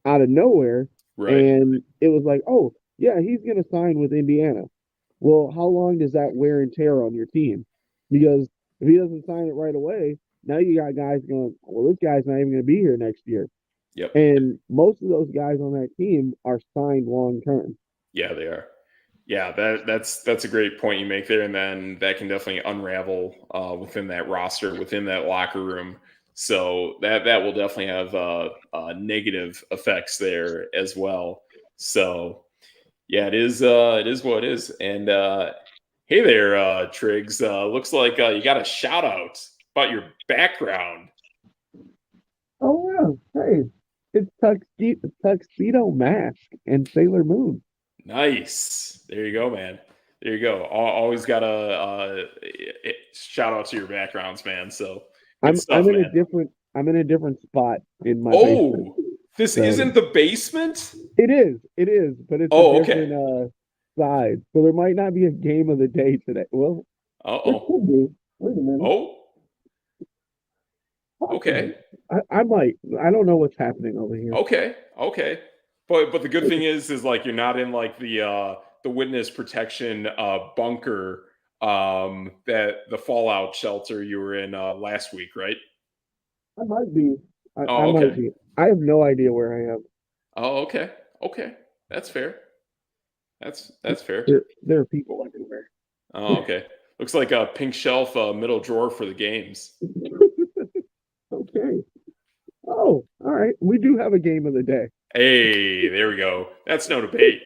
out of nowhere, Right. and it was like, oh yeah, he's gonna sign with Indiana. Well, how long does that wear and tear on your team? Because if he doesn't sign it right away, now you got guys going, well, this guy's not even going to be here next year. Yep. And most of those guys on that team are signed long term. Yeah, they are. Yeah, that's a great point you make there, and then that can definitely unravel within that roster, within that locker room. So that will definitely have negative effects there as well. So yeah, it is what it is. And hey there, Triggs. Looks like you got a shout out about your background. Oh yeah, hey, it's tuxedo mask and Sailor Moon. Nice. There you go, man. There you go. Always got to shout out to your backgrounds, man. So good stuff, man. I'm in a different spot in my basement. Oh, this So isn't the basement? it is, but it's a Oh, okay. different side. So there might not be a game of the day today. Well, there Uh-oh. could be. Wait a minute. Oh, Possibly. okay. I might. I don't know what's happening over here. Okay. Okay. But the good thing is like you're not in like the witness protection bunker that the fallout shelter you were in last week, right? I might be. I Oh, might okay. be. I have no idea where I am. Oh, okay. Okay. That's fair. That's fair. There are people everywhere. Oh, okay. Looks like a pink shelf, middle drawer for the games. Okay. Oh, all right. We do have a game of the day. Hey, there we go. That's no debate.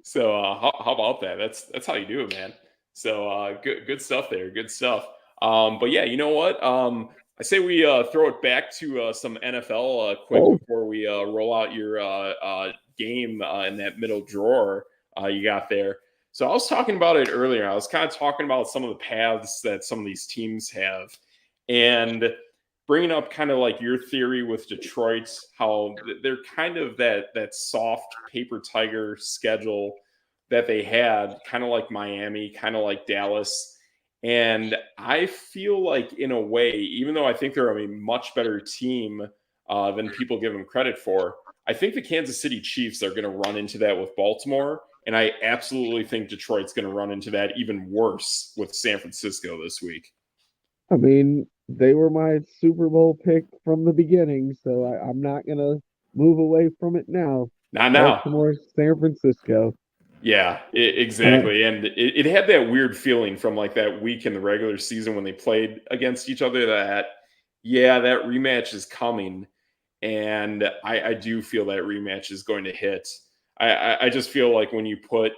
So, how about that? That's how you do it, man. So, good stuff there. Good stuff. But yeah, you know what? I say we throw it back to some NFL quick Oh, before we roll out your game in that middle drawer you got there. So I was talking about it earlier. I was kind of talking about some of the paths that some of these teams have, and bringing up kind of like your theory with Detroit, how they're kind of that soft paper tiger schedule that they had, kind of like Miami, kind of like Dallas. And I feel like, in a way, even though I think they're a much better team than people give them credit for, I think the Kansas City Chiefs are going to run into that with Baltimore. And I absolutely think Detroit's going to run into that even worse with San Francisco this week. I mean, they were my Super Bowl pick from the beginning, so I'm not gonna move away from it now. Not now. Baltimore, San Francisco. Yeah, Uh, exactly. And it had that weird feeling from like that week in the regular season when they played against each other that, yeah, that rematch is coming. And I do feel that rematch is going to hit. I just feel like when you put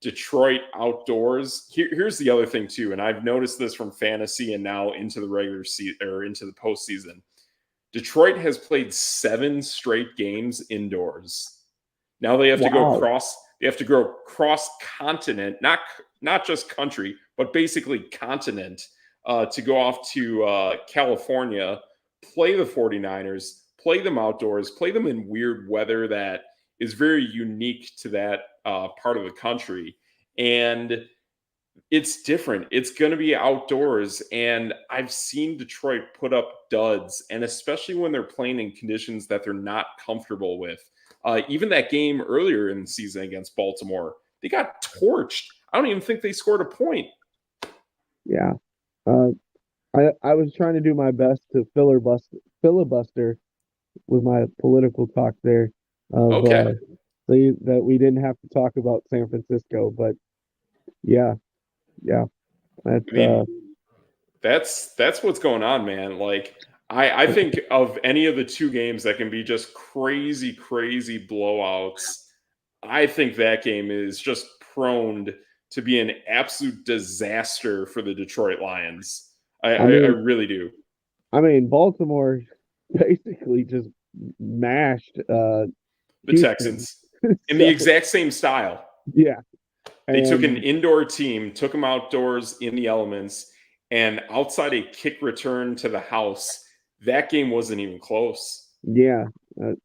Detroit outdoors, here's the other thing too. And I've noticed this from fantasy and now into the regular season or into the postseason. Detroit has played 7 straight games indoors. Now they have to go wow. cross. They have to go cross continent, not just country, but basically continent, to go off to California, play the 49ers, play them outdoors, play them in weird weather that is very unique to that part of the country, and it's different. It's going to be outdoors, and I've seen Detroit put up duds, and especially when they're playing in conditions that they're not comfortable with. Even that game earlier in the season against Baltimore, they got torched. I don't even think they scored a point. Yeah. Uh, I was trying to do my best to filibuster with my political talk there of Okay. so that we didn't have to talk about San Francisco, but yeah, yeah, that's I mean, that's what's going on, man. Like I think of any of the two games that can be just crazy blowouts. I think that game is just prone to be an absolute disaster for the Detroit Lions. I I mean really do. Baltimore basically just mashed The Houston. Texans in the So exact same style. yeah, They took an and indoor team, took them outdoors in the elements, and outside a kick return to the house, that game wasn't even close. yeah, that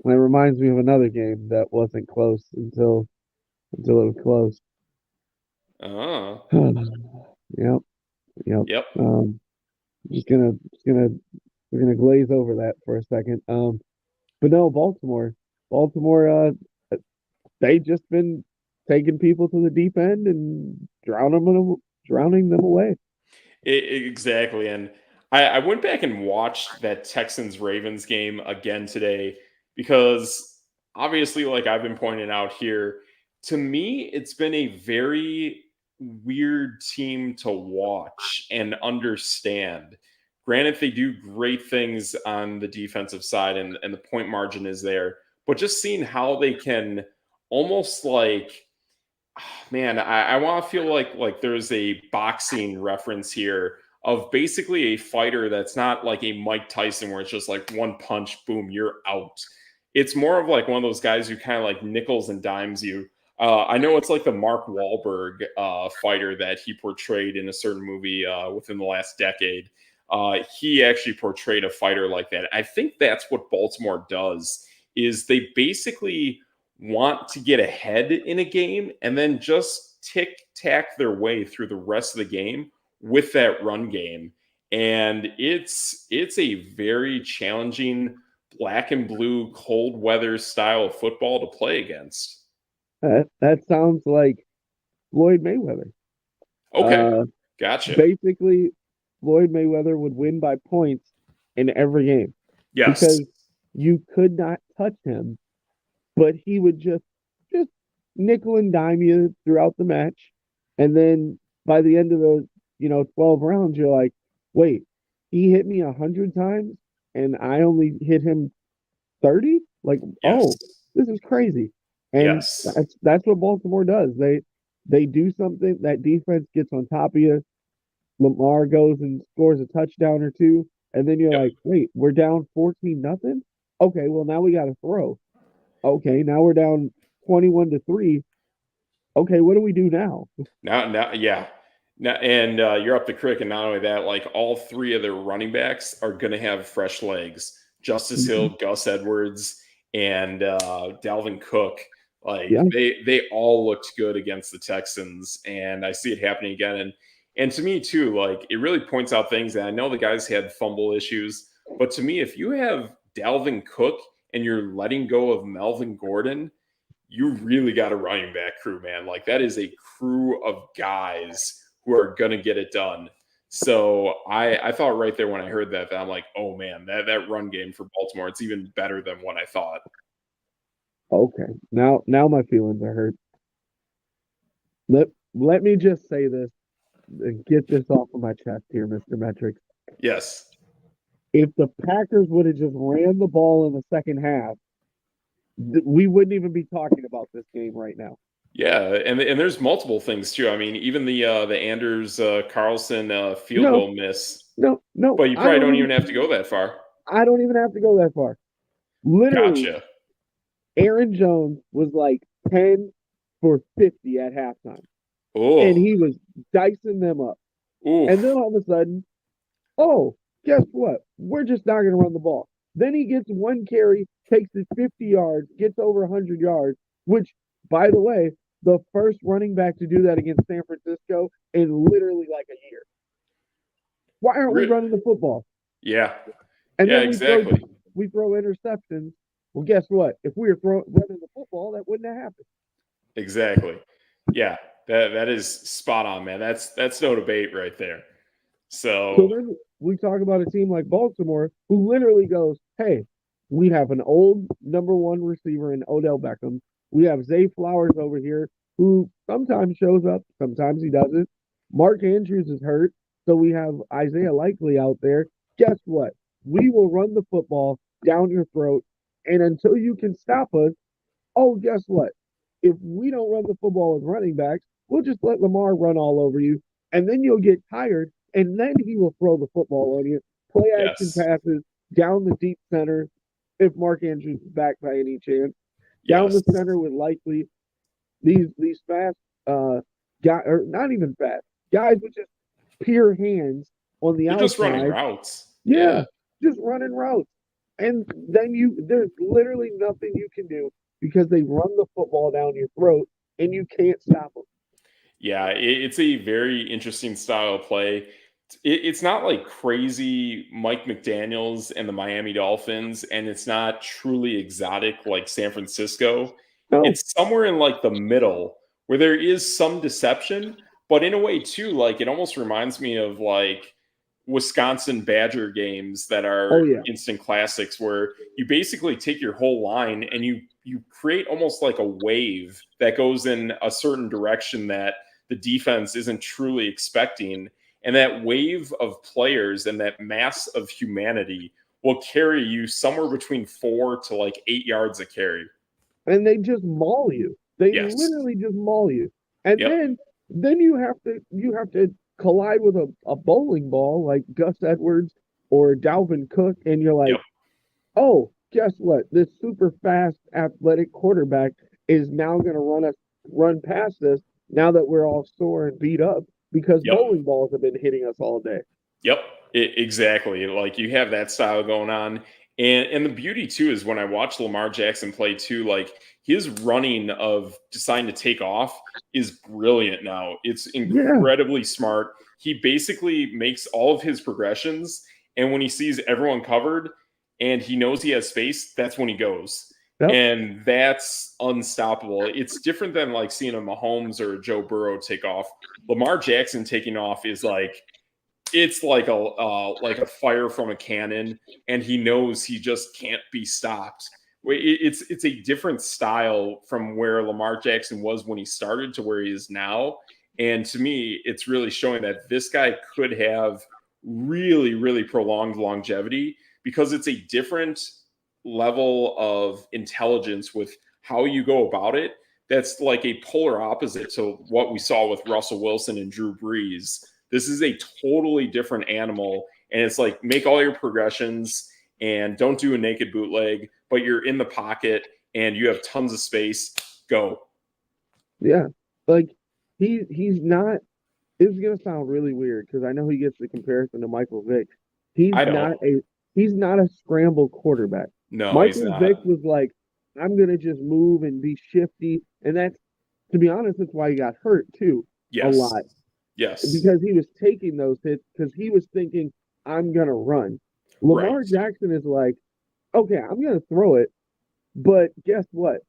reminds me of another game that wasn't close until it was close. Uh, Yep, yep. yep. Just gonna we're gonna glaze over that for a second. But no, Baltimore, they just been. taking people to the deep end and drowning them away. Exactly. And I went back and watched that Texans Ravens game again today because obviously, like I've been pointing out here, to me, it's been a very weird team to watch and understand. Granted, they do great things on the defensive side and the point margin is there, but just seeing how they can almost like man, I want to feel like there's a boxing reference here of basically a fighter that's not like a Mike Tyson where it's just like one punch, boom, you're out. It's more of like one of those guys who kind of like nickels and dimes you. I know it's like the Mark Wahlberg fighter that he portrayed in a certain movie within the last decade. He actually portrayed a fighter like that. I think that's what Baltimore does is they basically want to get ahead in a game and then just tick tack their way through the rest of the game with that run game. And it's a very challenging black and blue cold weather style of football to play against. That sounds like Floyd Mayweather. Okay. Gotcha. Basically, Floyd Mayweather would win by points in every game Yes. because you could not touch him, but he would just nickel and dime you throughout the match, and then by the end of the 12 rounds, you're like, wait, he hit me 100 times, and I only hit him 30. Like, oh, Yes. this is crazy, and Yes. that's what Baltimore does. They do something that defense gets on top of you. Lamar goes and scores a touchdown or two, and then you're Yep. like, wait, we're down 14-0. Okay, well now we got to throw. Okay, now we're down 21-3. Okay, what do we do now? Now, yeah. Now, and you're up the creek, and not only that, like all three of their running backs are going to have fresh legs. Justice Hill, Gus Edwards, and Dalvin Cook. Like Yeah, they all looked good against the Texans, and I see it happening again. And to me too, like it really points out things. And I know the guys had fumble issues, but to me, if you have Dalvin Cook and you're letting go of Melvin Gordon, you really got a running back crew, man. Like that is a crew of guys who are gonna get it done. So I thought right there when I heard that I'm like, oh man, that run game for Baltimore, it's even better than what I thought. okay. Now my feelings are hurt. Let me just say this and get this off of my chest here, Mr. Metrics. Yes. If the Packers would have just ran the ball in the second half, we wouldn't even be talking about this game right now. Yeah, and there's multiple things too. I mean, even the Anders Carlson field No, goal miss, no. but you probably don't even have to go that far. I don't even have to go that far. Literally, Gotcha. Aaron Jones was like 10 for 50 at halftime, and Oh, he was dicing them up. And then oof. all of a sudden, oh, guess what? We're just not going to run the ball. Then he gets one carry, takes it 50 yards, gets over 100 yards, which, by the way, the first running back to do that against San Francisco in literally like a year. Why aren't we running the football? Yeah. And Yeah, then exactly. we throw interceptions. Well, guess what? If we were running the football, that wouldn't have happened. Exactly. Yeah, that is spot on, man. That's no debate right there. So So then we talk about a team like Baltimore who literally goes, hey, we have an old number one receiver in Odell Beckham. We have Zay Flowers over here who sometimes shows up, sometimes he doesn't. Mark Andrews is hurt. So we have Isaiah Likely out there. Guess what? We will run the football down your throat. And until you can stop us, oh, guess what? If we don't run the football with running backs, we'll just let Lamar run all over you. And then you'll get tired. And then he will throw the football on you. Play action yes, passes down the deep center if Mark Andrews is back by any chance. Down yes. the center with likely these fast guy or not even fast guys with just pure hands on the They're just running outside. routes. Yeah, Yeah. just running routes. And then there's literally nothing you can do because they run the football down your throat and you can't stop them. Yeah, it's a very interesting style of play. It's not like crazy Mike McDaniels and the Miami Dolphins, and it's not truly exotic like San Francisco. No, It's somewhere in like the middle where there is some deception, but in a way too, like it almost reminds me of like Wisconsin Badger games that Oh are yeah, instant classics where you basically take your whole line and you create almost like a wave that goes in a certain direction that the defense isn't truly expecting. And that wave of players and that mass of humanity will carry you somewhere between 4 to like 8 yards a carry. and they just maul you. They Yes. literally just maul you, and Yep. then you have to collide with a bowling ball like Gus Edwards or Dalvin Cook, and you're like, Yep. oh, guess what? This super fast athletic quarterback is now going to run past us now that we're all sore and beat up because Yep. bowling balls have been hitting us all day. Yep, exactly. Like you have that style going on, and the beauty too is when I watch Lamar Jackson play too, like his running of deciding to take off is brilliant now. It's Yeah. incredibly smart. He basically makes all of his progressions, and when he sees everyone covered and he knows he has space, that's when he goes. Yep. And that's unstoppable. It's different than like seeing a Mahomes or a Joe Burrow take off. Lamar Jackson taking off is like it's like a fire from a cannon, and he knows he just can't be stopped. It's a different style from where Lamar Jackson was when he started to where he is now. And to me, it's really showing that this guy could have really, really prolonged longevity because it's a different level of intelligence with how you go about it. That's like a polar opposite to what we saw with Russell Wilson and Drew Brees. This is a totally different animal. And it's like make all your progressions and don't do a naked bootleg, but you're in the pocket and you have tons of space. Go. Yeah. Like he's not this is gonna sound really weird because I know he gets the comparison to Michael Vick. He's I don't. not a he's not a scramble quarterback. No, he's Michael not. Vick was like, I'm gonna just move and be shifty. And that's to be honest, that's why he got hurt too a Yes. lot. Yes. Because he was taking those hits because he was thinking, I'm gonna run. Right. Lamar Jackson is like, okay, I'm gonna throw it, but guess what?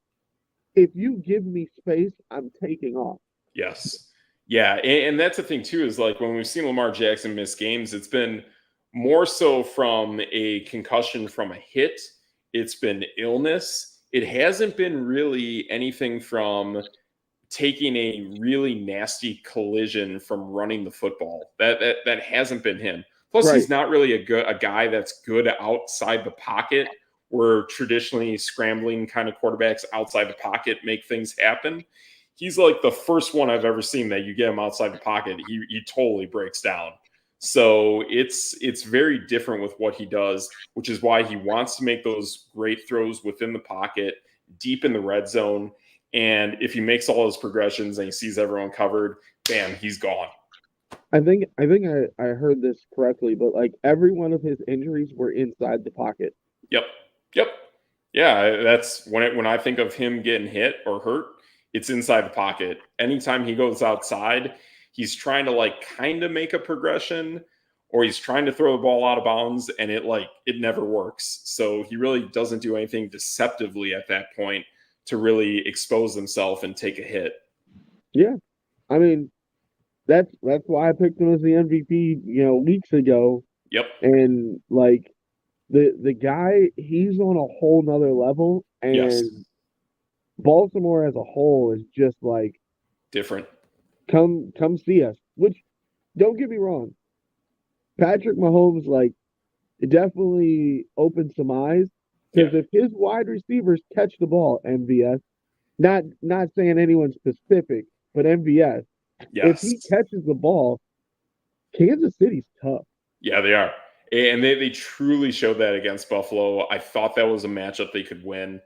If you give me space, I'm taking off. Yes. Yeah. And that's the thing, too, is like when we've seen Lamar Jackson miss games, it's been more so from a concussion from a hit, it's been illness. It hasn't been really anything from taking a really nasty collision from running the football. That hasn't been him. Plus, Right. he's not really a guy that's good outside the pocket. Where traditionally scrambling kind of quarterbacks outside the pocket make things happen. He's like the first one I've ever seen that you get him outside the pocket, he totally breaks down. So it's very different with what he does, which is why he wants to make those great throws within the pocket, deep in the red zone. And if he makes all his progressions and he sees everyone covered, bam, he's gone. I heard this correctly, but like every one of his injuries were inside the pocket. Yep. Yep. Yeah, that's when I think of him getting hit or hurt, it's inside the pocket. Anytime he goes outside, he's trying to like kind of make a progression or he's trying to throw the ball out of bounds and it never works. So he really doesn't do anything deceptively at that point to really expose himself and take a hit. Yeah. I mean, that's why I picked him as the MVP, weeks ago. Yep. And like the guy, he's on a whole nother level. Yes. And Baltimore as a whole is just like Different. come see us. Which don't get me wrong, Patrick Mahomes like it definitely opened some eyes Yeah. because if his wide receivers catch the ball, MVS, not saying anyone specific, but MVS, if he Yes. catches the ball, Kansas City's tough. Yeah, they are. And they truly showed that against Buffalo. I thought that was a matchup they could win.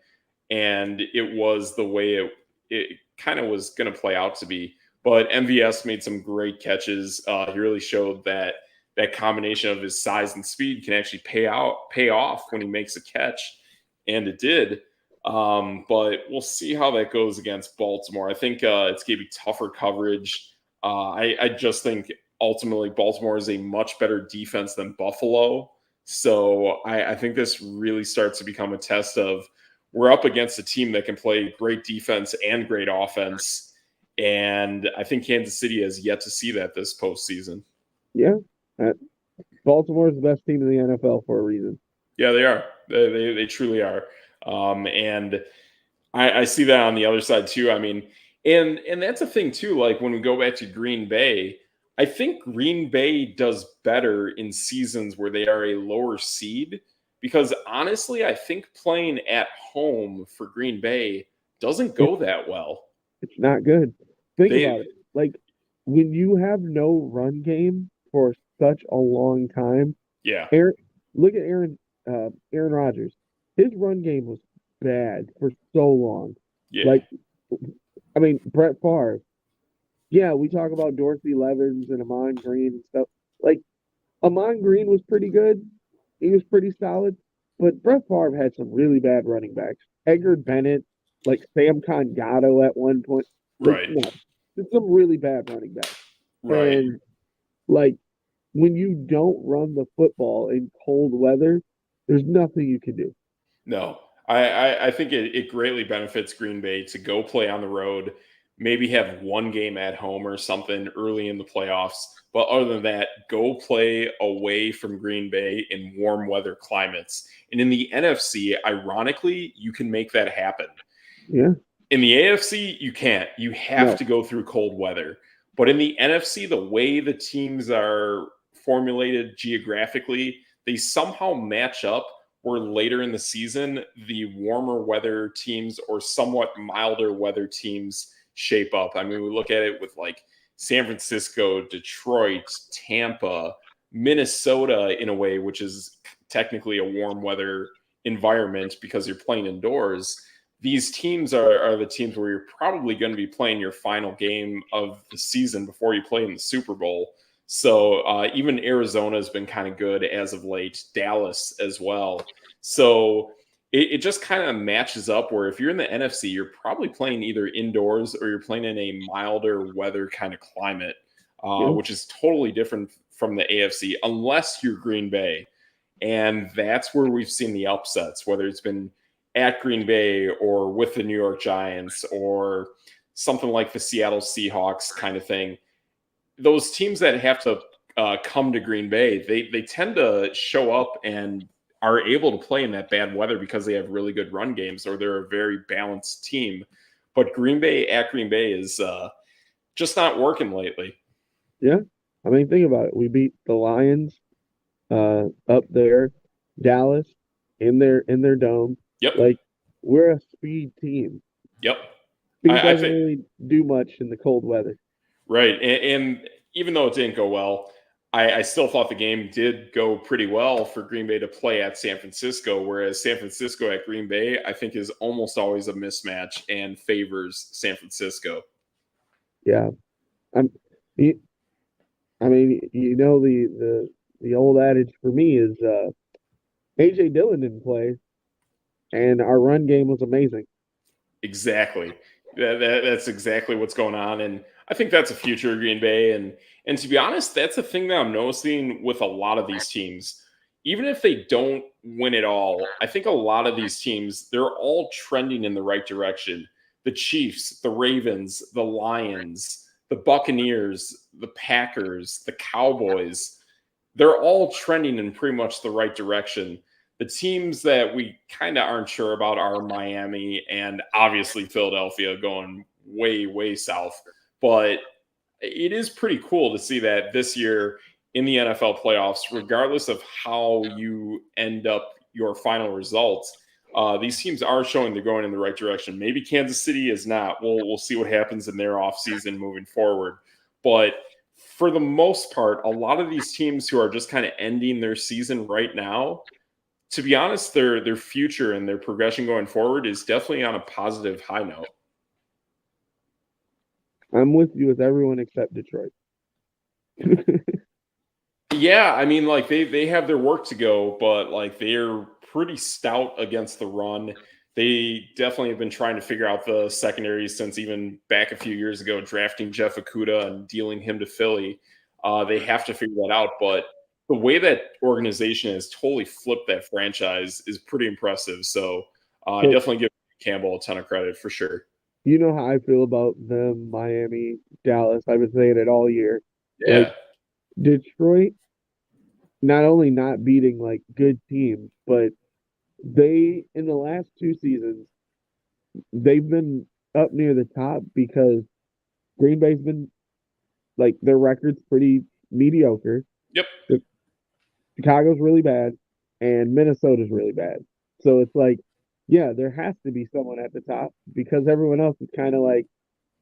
And it was the way it kind of was going to play out to be. But MVS made some great catches. He really showed that that combination of his size and speed can actually pay off when he makes a catch, and it did. But we'll see how that goes against Baltimore. I think it's going to be tougher coverage. I just think ultimately Baltimore is a much better defense than Buffalo. So I think this really starts to become a test of we're up against a team that can play great defense and great offense. And I think Kansas City has yet to see that this postseason. Yeah. Baltimore is the best team in the NFL for a reason. Yeah, they are. They truly are. And I see that on the other side too. I mean, and that's a thing too. Like when we go back to Green Bay, I think Green Bay does better in seasons where they are a lower seed because honestly, I think playing at home for Green Bay doesn't go that well. It's not good. Think They, about it. Like when you have no run game for such a long time, yeah, Aaron, look at Aaron Rodgers. His run game was bad for so long. yeah, Like, I mean, Brett Favre. Yeah, we talk about Dorsey Levens and Amon Green and stuff. Like, Amon Green was pretty good. He was pretty solid. But Brett Favre had some really bad running backs. Edgar Bennett, like Sam Congato at one point. Like, right, no, just some really bad running backs. right. And like when you don't run the football in cold weather, there's nothing you can do. No, I think it greatly benefits Green Bay to go play on the road, maybe have one game at home or something early in the playoffs. But other than that, go play away from Green Bay in warm weather climates. And in the NFC, ironically, you can make that happen. Yeah. In the AFC, you can't. You have No. to go through cold weather. But in the NFC, the way the teams are formulated geographically, they somehow match up where later in the season, the warmer weather teams or somewhat milder weather teams shape up. I mean, we look at it with like San Francisco, Detroit, Tampa, Minnesota in a way, which is technically a warm weather environment because you're playing indoors. These teams are the teams where you're probably going to be playing your final game of the season before you play in the Super Bowl. So even Arizona has been kind of good as of late, Dallas as well. So it just kind of matches up where if you're in the NFC, you're probably playing either indoors or you're playing in a milder weather kind of climate, Yeah. which is totally different from the AFC, unless you're Green Bay. And that's where we've seen the upsets, whether it's been at Green Bay or with the New York Giants or something like the Seattle Seahawks kind of thing. Those teams that have to come to Green Bay, they tend to show up and are able to play in that bad weather because they have really good run games or they're a very balanced team. But Green Bay at Green Bay is just not working lately. Yeah. I mean, think about it. We beat the Lions up there, Dallas in their dome. Yep. Like we're a speed team. Yep. Speed I doesn't think really do much in the cold weather. right. And even though it didn't go well, I still thought the game did go pretty well for Green Bay to play at San Francisco, whereas San Francisco at Green Bay, I think, is almost always a mismatch and favors San Francisco. Yeah. I'm you, I mean, the old adage for me is AJ Dillon didn't play and our run game was amazing. Exactly. That's exactly what's going on. And I think that's a future of Green Bay. And to be honest, that's the thing that I'm noticing with a lot of these teams. Even if they don't win it all, I think a lot of these teams, they're all trending in the right direction. The Chiefs, the Ravens, the Lions, the Buccaneers, the Packers, the Cowboys, they're all trending in pretty much the right direction. The teams that we kind of aren't sure about are Miami and obviously Philadelphia going way, way south. But it is pretty cool to see that this year in the NFL playoffs, regardless of how you end up your final results, these teams are showing they're going in the right direction. Maybe Kansas City is not. We'll see what happens in their offseason moving forward. But for the most part, a lot of these teams who are just kind of ending their season right now, to be honest, their future and their progression going forward is definitely on a positive high note. I'm with you with everyone except Detroit. Yeah, I mean, like they have their work to go, but like they're pretty stout against the run. They definitely have been trying to figure out the secondary since even back a few years ago, drafting Jeff Okuda and dealing him to Philly. They have to figure that out, but the way that organization has totally flipped that franchise is pretty impressive. So I So definitely give Campbell a ton of credit for sure. you know how I feel about them, Miami, Dallas. I've been saying it all year. Like Yeah. Detroit, not only not beating like good teams, but they in the last two seasons they've been up near the top because Green Bay's been like their record's pretty mediocre. Yep. Chicago's really bad, and Minnesota's really bad. So it's like, yeah, there has to be someone at the top because everyone else is kind of like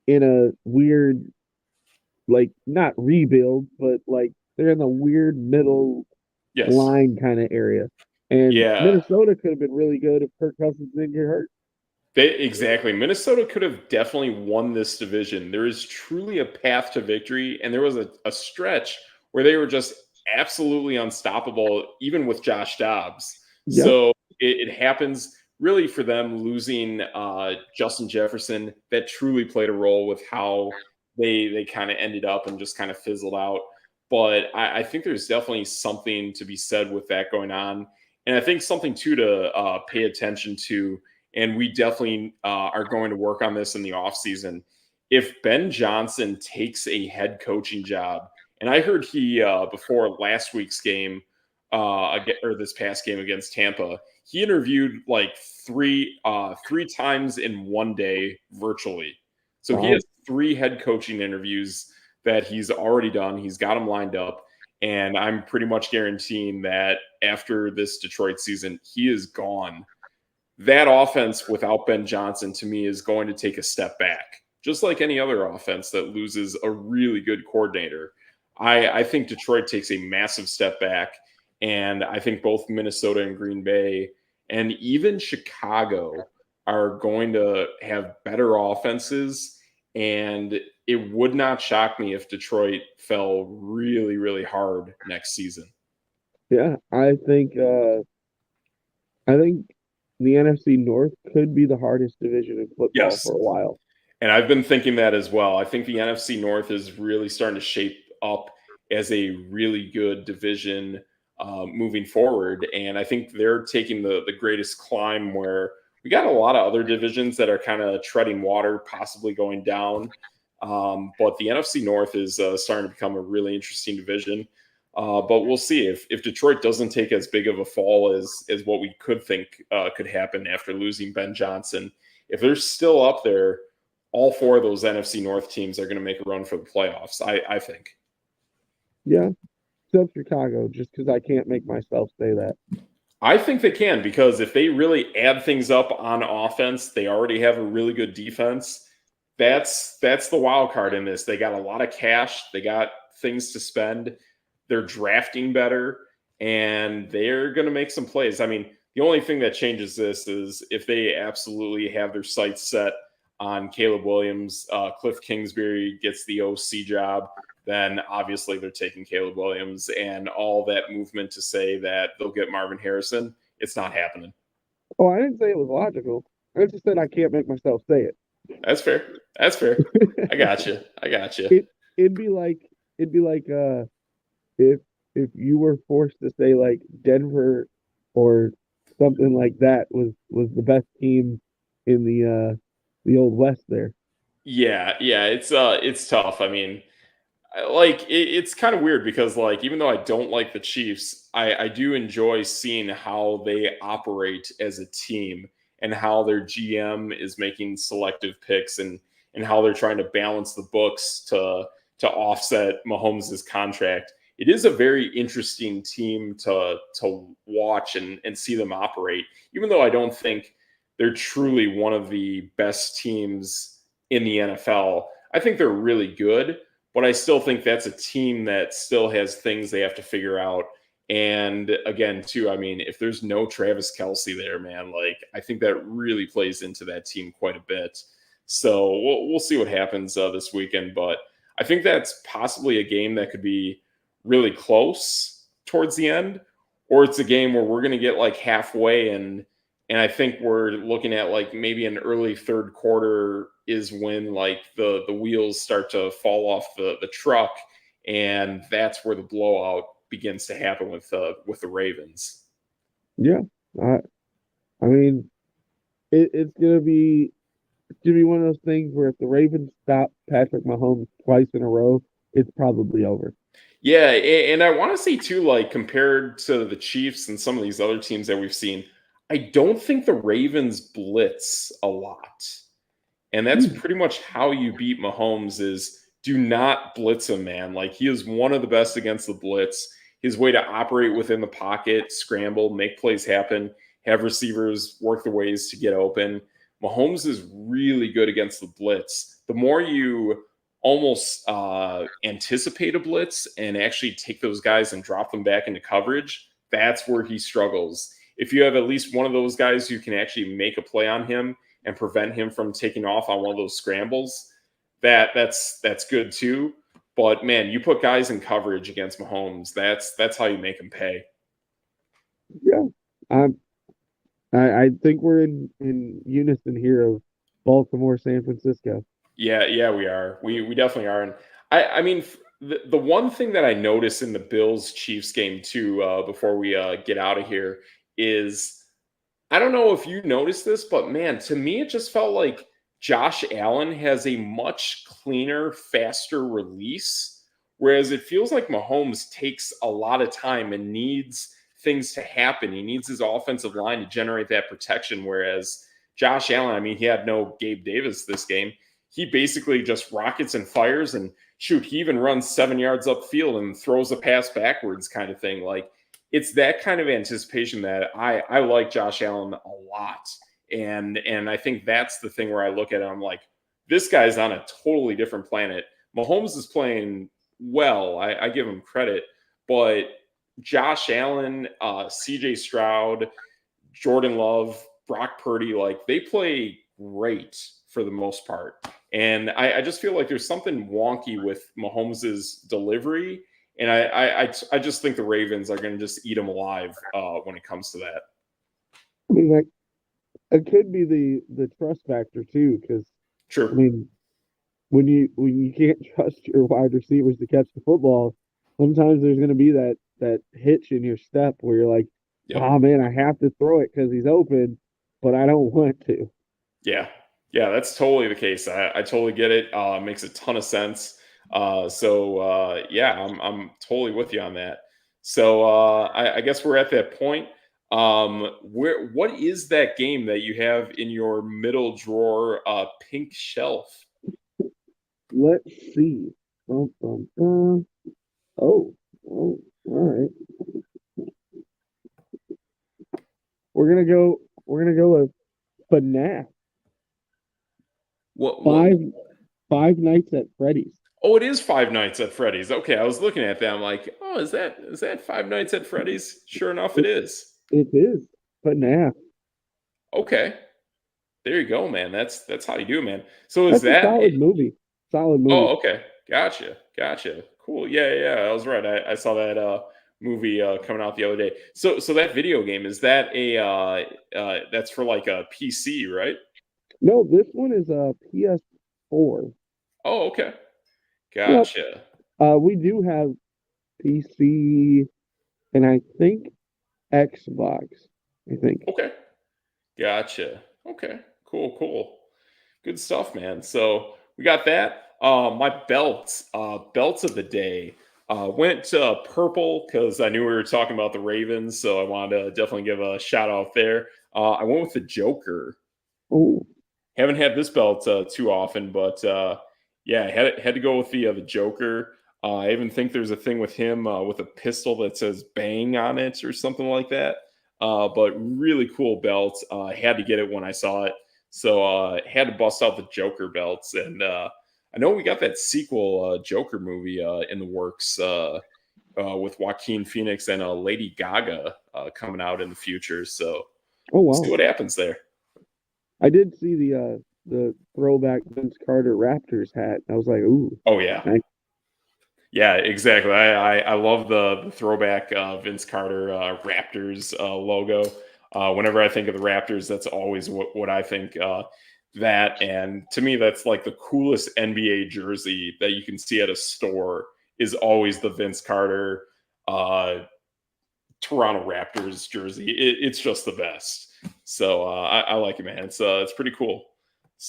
in a weird, like not rebuild, but like they're in the weird middle Yes. line kind of area. And Yeah. Minnesota could have been really good if Kirk Cousins didn't get hurt. Exactly. Minnesota could have definitely won this division. There is truly a path to victory, and there was a stretch where they were just absolutely unstoppable, even with Josh Dobbs. Yep. So it happens really for them losing Justin Jefferson. That truly played a role with how they kind of ended up and just kind of fizzled out. But I think there's definitely something to be said with that going on, and I think something too to pay attention to, and we definitely are going to work on this in the offseason. If Ben Johnson takes a head coaching job, and I heard he before last week's game or this past game against Tampa, he interviewed like three times in one day virtually. So he Wow. has three head coaching interviews that he's already done. He's got them lined up. And I'm pretty much guaranteeing that after this Detroit season, he is gone. That offense without Ben Johnson to me is going to take a step back, just like any other offense that loses a really good coordinator. I think Detroit takes a massive step back, and I think both Minnesota and Green Bay and even Chicago are going to have better offenses. And it would not shock me if Detroit fell really, really hard next season. Yeah, I think the NFC North could be the hardest division in football Yes. for a while. And I've been thinking that as well. I think the NFC North is really starting to shape up as a really good division moving forward. And I think they're taking the greatest climb where we got a lot of other divisions that are kind of treading water, possibly going down. But the NFC North is starting to become a really interesting division. But we'll see if Detroit doesn't take as big of a fall as what we could think could happen after losing Ben Johnson. If they're still up there, all four of those NFC North teams are going to make a run for the playoffs. I think. Yeah, except Chicago, just because I can't make myself say that. I think they can because if they really add things up on offense, they already have a really good defense. That's the wild card in this. They got a lot of cash. They got things to spend. They're drafting better, and they're going to make some plays. I mean, the only thing that changes this is if they absolutely have their sights set on Caleb Williams, Cliff Kingsbury gets the OC job, then obviously they're taking Caleb Williams, and all that movement to say that they'll get Marvin Harrison, it's not happening. Oh, I didn't say it was logical. I just said I can't make myself say it. That's fair. That's fair. I got you. I got you. it it'd be like if you were forced to say like Denver or something like that was the best team in the old West there. Yeah, yeah, it's tough. I mean, it's kind of weird because like even though I don't like the Chiefs, I do enjoy seeing how they operate as a team and how their GM is making selective picks and how they're trying to balance the books to offset Mahomes' contract. It is a very interesting team to watch and see them operate, even though I don't think they're truly one of the best teams in the NFL. I think they're really good, but I still think that's a team that still has things they have to figure out. And again, too, I mean, if there's no Travis Kelsey there, man, like I think that really plays into that team quite a bit. So we'll see what happens this weekend, but I think that's possibly a game that could be really close towards the end, or it's a game where we're going to get like halfway and I think we're looking at like maybe an early third quarter is when like the wheels start to fall off the truck, and that's where the blowout begins to happen with the Ravens. Yeah, I I mean it's gonna be. to be one of those things where if the Ravens stop Patrick Mahomes twice in a row, it's probably over. Yeah, and I want to say too, like compared to the Chiefs and some of these other teams that we've seen, I don't think the Ravens blitz a lot. And that's Hmm. pretty much how you beat Mahomes is do not blitz him, man. Like he is one of the best against the blitz. His way to operate within the pocket, scramble, make plays happen, have receivers work their ways to get open. Mahomes is really good against the blitz. The more you almost anticipate a blitz and actually take those guys and drop them back into coverage, that's where he struggles. If you have at least one of those guys who can actually make a play on him and prevent him from taking off on one of those scrambles, that's good too. But man, you put guys in coverage against Mahomes, that's how you make him pay. Yeah, I I think we're in unison here of Baltimore, San Francisco. Yeah, we are. We definitely are. And I mean, the one thing that I noticed in the Bills Chiefs game too, before we get out of here, is I don't know if you noticed this, but man, to me, it just felt like Josh Allen has a much cleaner, faster release, whereas it feels like Mahomes takes a lot of time and needs things to happen. He needs his offensive line to generate that protection, whereas Josh Allen, I mean, he had no Gabe Davis this game. He basically just rockets and fires and shoot, he even runs 7 yards upfield and throws a pass backwards kind of thing. Like, it's that kind of anticipation that I like Josh Allen a lot. And I think that's the thing where I look at it, I'm like, this guy's on a totally different planet. Mahomes is playing well. I give him credit, but Josh Allen, CJ Stroud, Jordan Love, Brock Purdy, like they play great for the most part. And I just feel like there's something wonky with Mahomes's delivery, and I just think the Ravens are going to just eat them alive when it comes to that. I mean, like it could be the trust factor too, because I Sure. mean, when you can't trust your wide receivers to catch the football, sometimes there's going to be that hitch in your step where you're like, Yep. oh man, I have to throw it because he's open, but I don't want to. Yeah. Yeah, that's totally the case. I totally get it. Makes a ton of sense. Yeah, I'm totally with you on that. So I guess we're at that point. What is that game that you have in your middle drawer pink shelf? Let's see. Bum, bum, bum. Oh, oh, all right. We're gonna go. We're gonna go with FNAF. What? Five Five Nights at Freddy's. Oh, it is Five Nights at Freddy's. Okay, I was looking at that. I'm like, oh, is that Five Nights at Freddy's? Sure enough, it It, is. it is FNAF. Okay, there you go, man. That's how you do, man. So is That's a that? solid movie. Solid movie. Oh, okay, gotcha. Cool. Yeah. I was right. I saw that movie coming out the other day. So that video game is that a that's for like a PC, right? No, this one is a PS4. Oh, okay, Yep. gotcha. We do have PC and I think Xbox. I think. Okay, gotcha. Okay, cool. Good stuff, man. So we got that. My belts of the day. Went purple because I knew we were talking about the Ravens, so I wanted to definitely give a shout out there. I went with the Joker. Oh, Haven't had this belt too often, but yeah, I had to go with the Joker. I even think there's a thing with him with a pistol that says "bang" on it or something like that. But really cool belt. I had to get it when I saw it, so had to bust out the Joker belts. And I know we got that sequel Joker movie in the works with Joaquin Phoenix and Lady Gaga coming out in the future. So oh we'll see wow. what happens there. I did see the throwback Vince Carter Raptors hat. I was like, ooh, Oh yeah, nice. yeah, exactly. I love the throwback Vince Carter Raptors logo. Whenever I think of the Raptors, that's always what I think. That, and to me, that's like the coolest NBA jersey that you can see at a store is always the Vince Carter uh, Toronto Raptors jersey. It's just the best. So I like it, man. It's pretty cool.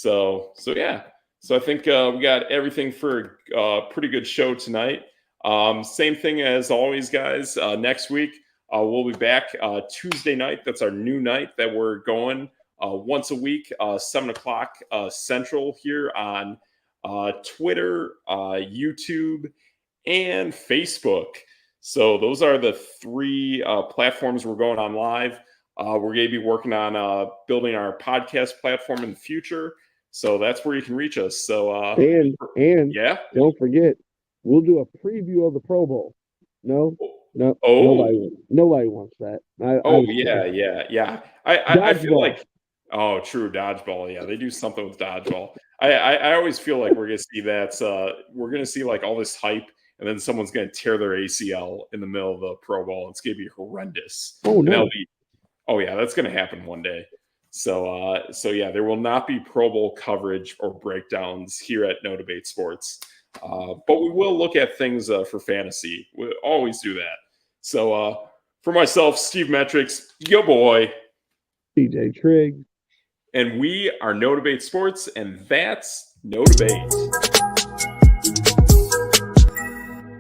Yeah. So I think we got everything for a pretty good show tonight. Same thing as always, guys. Next week we'll be back Tuesday night. That's our new night that we're going once a week, 7:00 Central here on Twitter, YouTube, and Facebook. So those are the three platforms we're going on live. We're going to be working on building our podcast platform in the future. So that's where you can reach us. So and yeah, don't forget, we'll do a preview of the Pro Bowl. No, oh, nobody wants that. yeah. I feel like, oh, true, dodgeball. Yeah, they do something with dodgeball. I always feel like we're gonna see that. We're gonna see like all this hype, and then someone's gonna tear their ACL in the middle of the Pro Bowl. It's gonna be horrendous. Oh no. Oh yeah, that's gonna happen one day. So yeah, there will not be Pro Bowl coverage or breakdowns here at No Debate Sports. But we will look at things for fantasy. We always do that. So for myself, Steve Metrics, yo boy, DJ TRIGGS, and we are No Debate Sports, and that's No Debate.